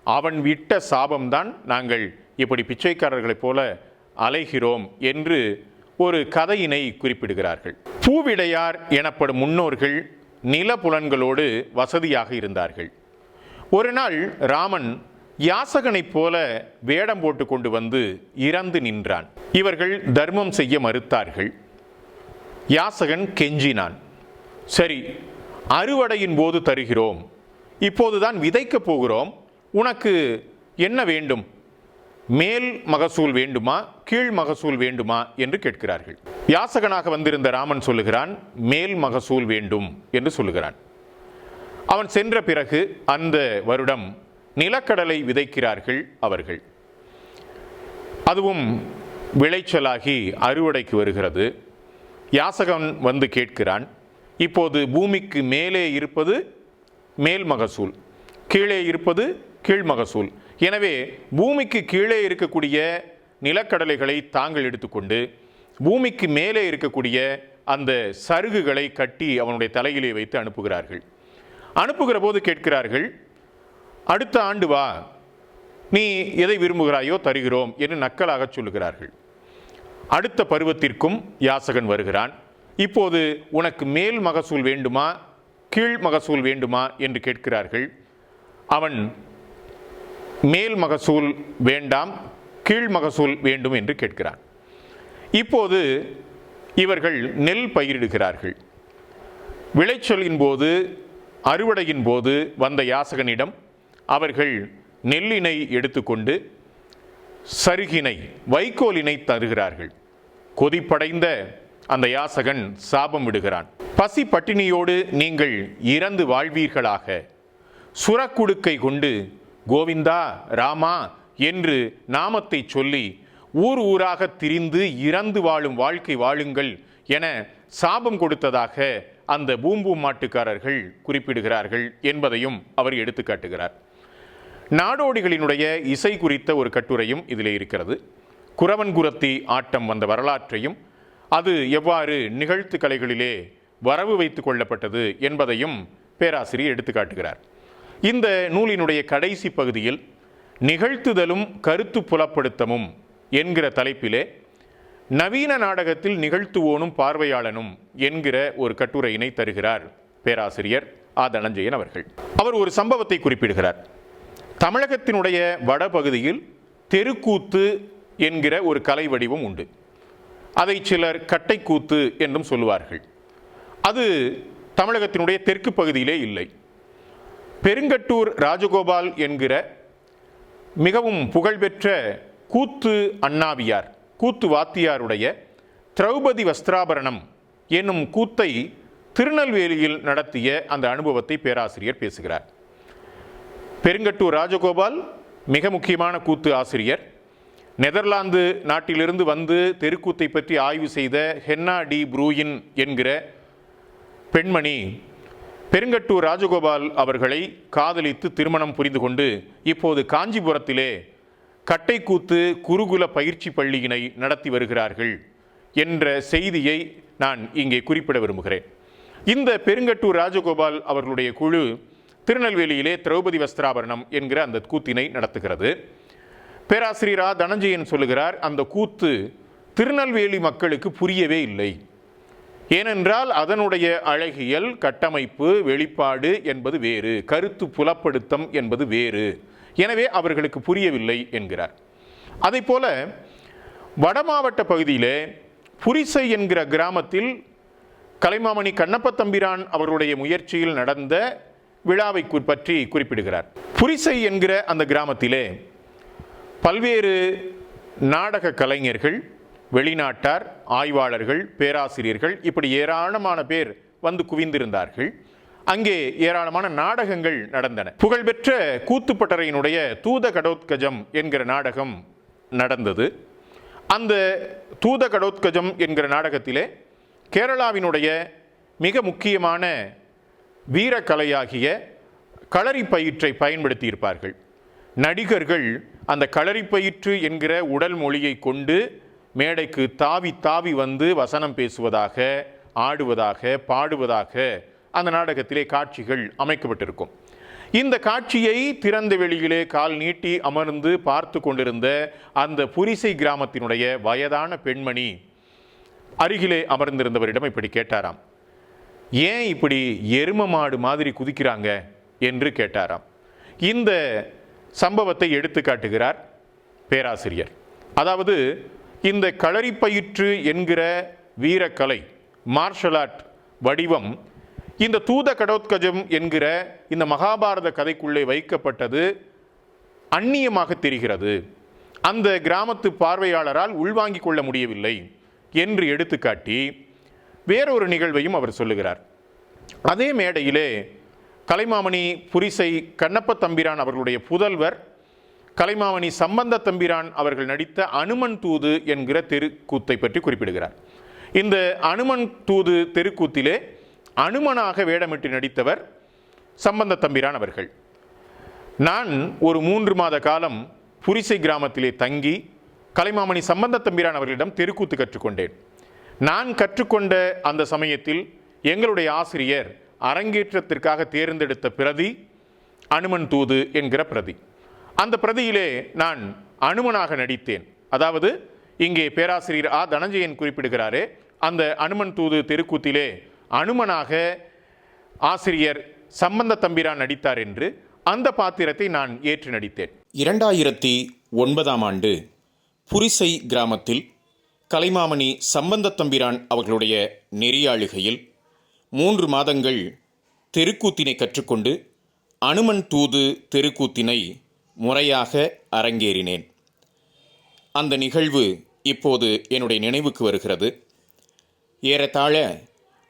அவன் விட்ட சாபம்தான் நாங்கள் இப்படி பிச்சைக்காரர்களைப் போல அலைகிறோம் என்று ஒரு கதையினை குறிப்பிடுகிறார்கள். பூவிடையார் எனப்படும் முன்னோர்கள் நிலப்புலன்களோடு வசதியாக இருந்தார்கள். ஒரு நாள் ராமன் யாசகனைப் போல வேடம் போட்டு கொண்டு வந்து இறந்து நின்றான். இவர்கள் தர்மம் செய்ய மறுத்தார்கள். யாசகன் கெஞ்சினான், சரி, அறுவடையின் போது தருகிறோம், இப்போதுதான் விதைக்கப் போகிறோம், உனக்கு என்ன வேண்டும்? மேல் மகசூல் வேண்டுமா, கீழ் மகசூல் வேண்டுமா என்று கேட்கிறார்கள். யாசகனாக வந்திருந்த ராமன் சொல்லுகிறான், மேல் மகசூல் வேண்டும் என்று சொல்லுகிறான். அவன் சென்ற பிறகு அந்த வருடம் நிலக்கடலை விதைக்கிறார்கள் அவர்கள். அதுவும் விளைச்சலாகி அறுவடைக்கு வருகிறது. யாசகன் வந்து கேட்கிறான், இப்போது பூமிக்கு மேலே இருப்பது மேல் மகசூல், கீழே இருப்பது கீழ் மகசூல். எனவே பூமிக்கு கீழே இருக்கக்கூடிய நிலக்கடலைகளை தாங்கள் எடுத்துக்கொண்டு பூமிக்கு மேலே இருக்கக்கூடிய அந்த சருகுகளை கட்டி அவனுடைய தலையிலே வைத்து அனுப்புகிறார்கள். அனுப்புகிற போது கேட்கிறார்கள், அடுத்த ஆண்டு வா, நீ எதை விரும்புகிறாயோ தருகிறோம் என்று நக்கலாக சொல்லுகிறார்கள். அடுத்த பருவத்திற்கும் யாசகன் வருகிறான். இப்போது உனக்கு மேல் மகசூல் வேண்டுமா, கீழ் மகசூல் வேண்டுமா என்று கேட்கிறார்கள். அவன் மேல் மகசூல் வேண்டாம், கீழ் மகசூல் வேண்டும் என்று கேட்கிறான். இப்போது இவர்கள் நெல் பயிரிடுகிறார்கள். விளைச்சலின் போது, அறுவடையின் போது வந்த யாசகனிடம் அவர்கள் நெல்லினை எடுத்துக்கொண்டு சருகினை, வைக்கோலினை தருகிறார்கள். கொதிப்படைந்த அந்த யாசகன் சாபம் விடுகிறான். பசி பட்டினியோடு நீங்கள் இறந்து வாழ்வீர்களாக, சுரக்குடுக்கை கொண்டு கோவிந்தா ராமா என்று நாமத்தை சொல்லி ஊர் ஊராக திரிந்து இறந்து வாழும் வாழ்க்கை வாழுங்கள் என சாபம் கொடுத்ததாக அந்த பூம்பூம் மாட்டுக்காரர்கள் குறிப்பிடுகிறார்கள் என்பதையும் அவர் எடுத்துக்காட்டுகிறார். நாடோடிகளினுடைய இசை குறித்த ஒரு கட்டுரையும் இதிலே இருக்கிறது. குறவன்குரத்தி ஆட்டம் வந்த வரலாற்றையும் அது எவ்வாறு நிகழ்த்து கலைகளிலே வரவு வைத்து கொள்ளப்பட்டது என்பதையும் பேராசிரியர் எடுத்துக்காட்டுகிறார். இந்த நூலினுடைய கடைசி பகுதியில் நிகழ்த்துதலும் கருத்து புலப்படுத்தமும் என்கிற தலைப்பிலே நவீன நாடகத்தில் நிகழ்த்துவோனும் பார்வையாளனும் என்கிற ஒரு கட்டுரையினை தருகிறார் பேராசிரியர் ஆ. தனஞ்சயன் அவர்கள். அவர் ஒரு சம்பவத்தை குறிப்பிடுகிறார். தமிழகத்தினுடைய வடபகுதியில் தெருக்கூத்து என்கிற ஒரு கலை வடிவம் உண்டு. அதை சிலர் கட்டைக்கூத்து என்றும் சொல்லுவார்கள். அது தமிழகத்தினுடைய தெற்கு பகுதியிலே இல்லை. பெருங்கட்டூர் ராஜகோபால் என்கிற மிகவும் புகழ்பெற்ற கூத்து அண்ணாவியார், கூத்து வாத்தியாருடைய திரௌபதி வஸ்திராபரணம் என்னும் கூத்தை திருநெல்வேலியில் நடத்திய அந்த அனுபவத்தை பேராசிரியர் பேசுகிறார். பெருங்கட்டூர் ராஜகோபால் மிக முக்கியமான கூத்து ஆசிரியர். நெதர்லாந்து நாட்டிலிருந்து வந்து தெருக்கூத்தை பற்றி ஆய்வு செய்த ஹென்னா டி ப்ரூயின் என்கிற பெண்மணி பெருங்கட்டூர் ராஜகோபால் அவர்களை காதலித்து திருமணம் புரிந்து கொண்டு இப்போது காஞ்சிபுரத்திலே கட்டைக்கூத்து குருகுல பயிற்சி பள்ளியினை நடத்தி வருகிறார்கள் என்ற செய்தியை நான் இங்கே குறிப்பிட விரும்புகிறேன். இந்த பெருங்கட்டூர் ராஜகோபால் அவர்களுடைய குழு திருநெல்வேலியிலே திரௌபதி வஸ்திராபரணம் என்கிற அந்த கூத்தினை நடத்துகிறது. பேராசிரியர் ஆ. தனஞ்சயன் சொல்லுகிறார், அந்த கூத்து திருநெல்வேலி மக்களுக்கு புரியவே இல்லை. ஏனென்றால் அதனுடைய அழகியல், கட்டமைப்பு, வெளிப்பாடு என்பது வேறு, கருத்து புலப்படுத்தம் என்பது வேறு. எனவே அவர்களுக்கு புரியவில்லை என்கிறார். அதே போல வடமாவட்ட பகுதியிலே புரிசை என்கிற கிராமத்தில் கலைமாமணி கண்ணப்ப தம்பிரான் அவருடைய முயற்சியில் நடந்த விழாவை பற்றி குறிப்பிடுகிறார். புரிசை என்கிற அந்த கிராமத்திலே பல்வேறு நாடக கலைஞர்கள், வெளிநாட்டார், ஆய்வாளர்கள், பேராசிரியர்கள் இப்படி ஏராளமான பேர் வந்து குவிந்திருந்தார்கள். அங்கே ஏராளமான நாடகங்கள் நடந்தன. புகழ்பெற்ற கூத்துப்பட்டறையினுடைய தூத கடோத்கஜம் என்கிற நாடகம் நடந்தது. அந்த தூத கடோத்கஜம் என்கிற நாடகத்திலே கேரளாவினுடைய மிக முக்கியமான வீரக்கலையாகிய களரிப்பயிற்றை பயன்படுத்தியிருப்பார்கள். நடிகர்கள் அந்த களரிப்பயிற்று என்கிற உடல் மொழியை கொண்டு மேடைக்கு தாவி தாவி வந்து வசனம் பேசுவதாக, ஆடுவதாக, பாடுவதாக அந்த நாடகத்திலே காட்சிகள் அமைக்கப்பட்டிருக்கும். இந்த காட்சியை திறந்த வெளியிலே கால் நீட்டி அமர்ந்து பார்த்து கொண்டிருந்த அந்த புரிசை கிராமத்தினுடைய வயதான பெண்மணி அருகிலே அமர்ந்திருந்தவரிடம் இப்படி கேட்டாராம், ஏன் இப்படி எரும மாடு மாதிரி குதிக்கிறாங்க என்று கேட்டாராம். இந்த சம்பவத்தை எடுத்து காட்டுகிறார் பேராசிரியர். அதாவது இந்த களரிப்பயிற்று என்கிற வீரக்கலை, மார்ஷல் ஆர்ட் வடிவம் இந்த தூத கடோத்கஜம் என்கிற இந்த மகாபாரத கதைக்குள்ளே வைக்கப்பட்டது அந்நியமாக தெரிகிறது, அந்த கிராமத்து பார்வையாளரால் உள்வாங்கிக் கொள்ள முடியவில்லை என்று எடுத்துக்காட்டி வேறொரு நிகழ்வையும் அவர் சொல்லுகிறார். அதே மேடையிலே கலைமாமணி புரிசை கண்ணப்ப தம்பிரான் அவர்களுடைய புதல்வர் கலைமாமணி சம்பந்த தம்பிரான் அவர்கள் நடித்த அனுமன் தூது என்கிற தெருக்கூத்தை பற்றி குறிப்பிடுகிறார். இந்த அனுமன் தூது தெருக்கூத்திலே அனுமனாக வேடமிட்டு நடித்தவர் சம்பந்த தம்பிரான் அவர்கள். நான் ஒரு 3 மாத காலம் புரிசை கிராமத்திலே தங்கி கலைமாமணி சம்பந்த தம்பிரான் அவர்களிடம் தெருக்கூத்து கற்றுக்கொண்டேன். நான் கற்றுக்கொண்ட அந்த சமயத்தில் எங்களுடைய ஆசிரியர் அரங்கேற்றத்திற்காக தேர்ந்தெடுத்த பிரதி அனுமன் தூது என்கிற பிரதி. அந்த பிரதியிலே நான் அனுமனாக நடித்தேன். அதாவது இங்கே பேராசிரியர் ஆ தனஞ்சயன் குறிப்பிடுகிறாரே, அந்த அனுமன் தூது தெருக்கூத்திலே அனுமனாக ஆசிரியர் சம்பந்த தம்பிரான் நடித்தார் என்று அந்த பாத்திரத்தை நான் ஏற்று நடித்தேன். 2009ஆம் ஆண்டு புரிசை கிராமத்தில் கலைமாமணி சம்பந்த தம்பிரான் அவர்களுடைய நெறியாளுகையில் 3 மாதங்கள் தெருக்கூத்தினை கற்றுக்கொண்டு அனுமன் தூது தெருக்கூத்தினை முறையாக அரங்கேறினேன். அந்த நிகழ்வு இப்போது என்னுடைய நினைவுக்கு வருகிறது. ஏறத்தாழ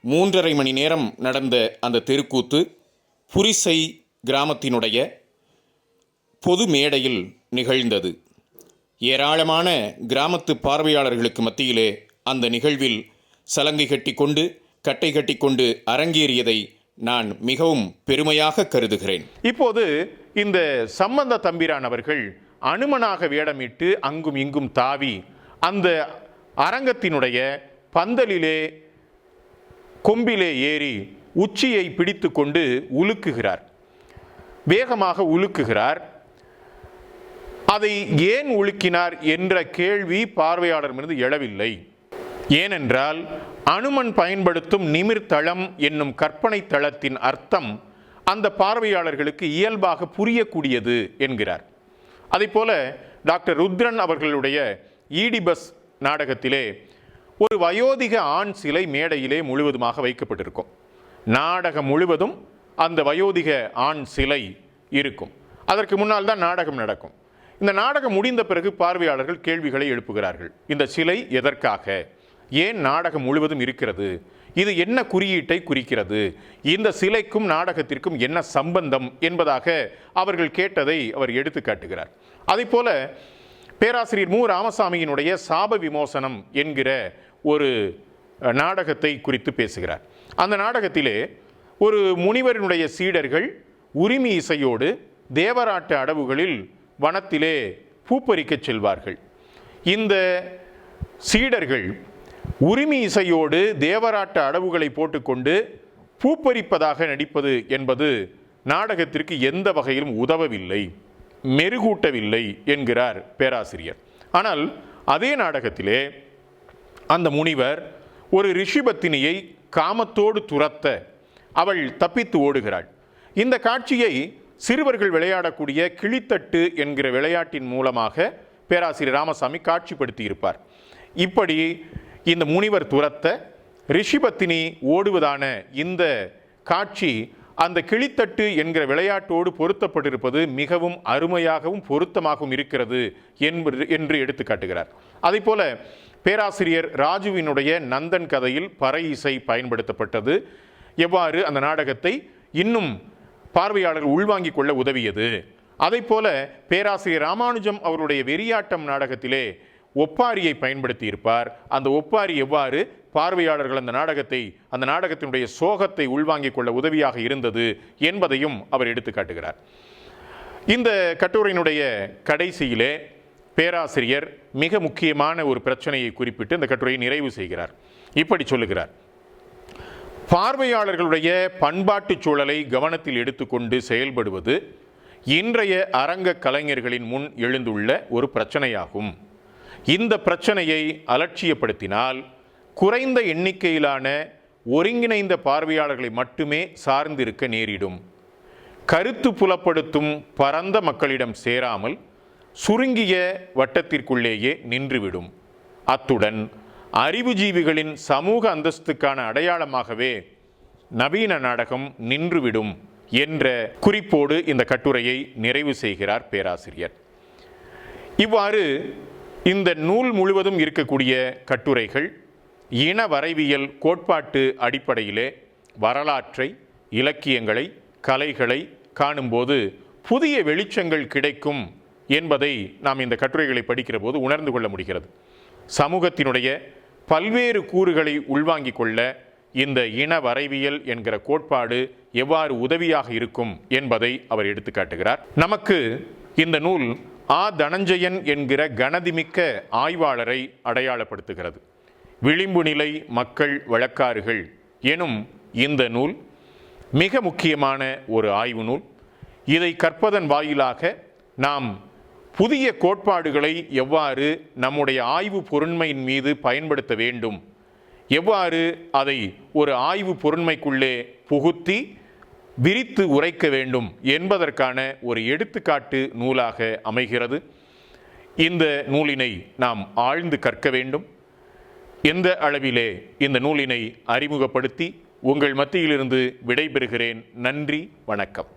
3.5 மணி நேரம் நடந்த அந்த தெருக்கூத்து புரிசை கிராமத்தினுடைய பொது மேடையில் நிகழ்ந்தது. ஏராளமான கிராமத்து பார்வையாளர்களுக்கு மத்தியிலே அந்த நிகழ்வில் சலங்கை கட்டி கொண்டு கட்டை கட்டி கொண்டு அரங்கேறியதை நான் மிகவும் பெருமையாக கருதுகிறேன். இப்போது இந்த சம்பந்த தம்பிரான் அவர்கள் அனுமனாக வேடமிட்டு அங்கும் இங்கும் தாவி அந்த அரங்கத்தினுடைய பந்தலிலே கொம்பிலே ஏறி உச்சியை பிடித்து கொண்டு உலுக்குகிறார், வேகமாக உலுக்குகிறார். அதை ஏன் உலுக்கினார் என்ற கேள்வி பார்வையாளர் மீது எழவில்லை. ஏனென்றால் அனுமன் பயன்படுத்தும் நிமிர்தளம் என்னும் கற்பனை தளத்தின் அர்த்தம் அந்த பார்வையாளர்களுக்கு இயல்பாக புரியக்கூடியது என்கிறார். அதேபோல டாக்டர் ருத்ரன் அவர்களுடைய ஈடிபஸ் நாடகத்திலே ஒரு வயோதிக ஆண் சிலை மேடையிலே முழுவதுமாக வைக்கப்பட்டிருக்கும். நாடகம் முழுவதும் அந்த வயோதிக ஆண் சிலை இருக்கும். அதற்கு முன்னால் தான் நாடகம் நடக்கும். இந்த நாடகம் முடிந்த பிறகு பார்வையாளர்கள் கேள்விகளை எழுப்புகிறார்கள். இந்த சிலை எதற்காக, ஏன் நாடகம் முழுவதும் இருக்கிறது, இது என்ன குறியீட்டை குறிக்கிறது, இந்த சிலைக்கும் நாடகத்திற்கும் என்ன சம்பந்தம் என்பதாக அவர்கள் கேட்டதை அவர் எடுத்து காட்டுகிறார். அதேபோல பேராசிரியர் மு ராமசாமியினுடைய சாப விமோசனம் என்கிற ஒரு நாடகத்தை குறித்து பேசுகிறார். அந்த நாடகத்திலே ஒரு முனிவரினுடைய சீடர்கள் உரிமை இசையோடு தேவராட்ட அடவுகளில் வனத்திலே பூப்பறிக்கச் செல்வார்கள். இந்த சீடர்கள் உரிமை இசையோடு தேவராட்ட அடவுகளை போட்டுக்கொண்டு பூப்பறிப்பதாக நடிப்பது என்பது நாடகத்திற்கு எந்த வகையிலும் உதவவில்லை, மெருகூட்டவில்லை என்கிறார் பேராசிரியர். ஆனால் அதே நாடகத்திலே அந்த முனிவர் ஒரு ரிஷிபத்தினியை காமத்தோடு துரத்த அவள் தப்பித்து ஓடுகிறாள். இந்த காட்சியை சிறுவர்கள் விளையாடக்கூடிய கிளித்தட்டு என்கிற விளையாட்டின் மூலமாக பேராசிரியர் ராமசாமி காட்சிப்படுத்தி இருப்பார். இப்படி இந்த முனிவர் துரத்த ரிஷிபத்தினி ஓடுவதான இந்த காட்சி அந்த கிளித்தட்டு என்கிற விளையாட்டோடு பொருத்தப்பட்டிருப்பது மிகவும் அருமையாகவும் பொருத்தமாகவும் இருக்கிறது என்று எடுத்து காட்டுகிறார். அதே போல பேராசிரியர் ராஜுவினுடைய நந்தன் கதையில் பறை இசை பயன்படுத்தப்பட்டது எவ்வாறு அந்த நாடகத்தை இன்னும் பார்வையாளர்கள் உள்வாங்கிக் கொள்ள உதவியது. அதை போல பேராசிரியர் ராமானுஜம் அவருடைய வெறியாட்டம் நாடகத்திலே ஒப்பாரியை பயன்படுத்தி இருப்பார். அந்த ஒப்பாரி எவ்வாறு பார்வையாளர்கள் அந்த நாடகத்தினுடைய சோகத்தை உள்வாங்கிக் கொள்ள உதவியாக இருந்தது என்பதையும் அவர் எடுத்து காட்டுகிறார். இந்த கட்டுரையினுடைய கடைசியிலே பேராசிரியர் மிக முக்கியமான ஒரு பிரச்சனையை குறிப்பிட்டு இந்த கட்டுரையை நிறைவு செய்கிறார். இப்படி சொல்லுகிறார்: பார்வையாளர்களுடைய பண்பாட்டு சூழலை கவனத்தில் எடுத்துக்கொண்டு செயல்படுவது இன்றைய அரங்க கலைஞர்களின் முன் எழுந்துள்ள ஒரு பிரச்சனையாகும். இந்த பிரச்சனையை அலட்சியப்படுத்தினால் குறைந்த எண்ணிக்கையிலான ஒருங்கிணைந்த பார்வையாளர்களை மட்டுமே சார்ந்திருக்க நேரிடும். கருத்து புலப்படுத்தும் பரந்த மக்களிடம் சேராமல் சுருங்கிய வட்டத்திற்குள்ளேயே நின்றுவிடும். அத்துடன் அறிவுஜீவிகளின் சமூக அந்தஸ்துக்கான அடையாளமாகவே நவீன நாடகம் நின்றுவிடும் என்ற குறிப்போடு இந்த கட்டுரையை நிறைவு செய்கிறார் பேராசிரியர். இவ்வாறு இந்த நூல் முழுவதும் இருக்கக்கூடிய கட்டுரைகள் இன வரைவியல் கோட்பாட்டு அடிப்படையிலே வரலாற்றை, இலக்கியங்களை, கலைகளை காணும்போது புதிய வெளிச்சங்கள் கிடைக்கும் என்பதை நாம் இந்த கட்டுரைகளை படிக்கிற போது உணர்ந்து கொள்ள முடிகிறது. சமூகத்தினுடைய பல்வேறு கூறுகளை உள்வாங்கிக் கொள்ள இந்த இன வரைவியல் என்கிற கோட்பாடு எவ்வாறு உதவியாக இருக்கும் என்பதை அவர் எடுத்துக்காட்டுகிறார். நமக்கு இந்த நூல் ஆ. தனஞ்சயன் என்கிற கனதிமிக்க ஆய்வாளரை அடையாளப்படுத்துகிறது. விளிம்பு நிலை மக்கள் வழக்காறுகள் எனும் இந்த நூல் மிக முக்கியமான ஒரு ஆய்வு நூல். இதை கற்பதன் வாயிலாக நாம் புதிய கோட்பாடுகளை எவ்வாறு நம்முடைய ஆய்வு பொருண்மையின் மீது பயன்படுத்த வேண்டும், எவ்வாறு அதை ஒரு ஆய்வு பொருண்மைக்குள்ளே புகுத்தி விரித்து உரைக்க வேண்டும் என்பதற்கான ஒரு எடுத்துக்காட்டு நூலாக அமைகிறது. இந்த நூலினை நாம் ஆழ்ந்து கற்க வேண்டும். எந்த அளவிலே இந்த நூலினை அறிமுகப்படுத்தி உங்கள் மத்தியிலிருந்து விடைபெறுகிறேன். நன்றி, வணக்கம்.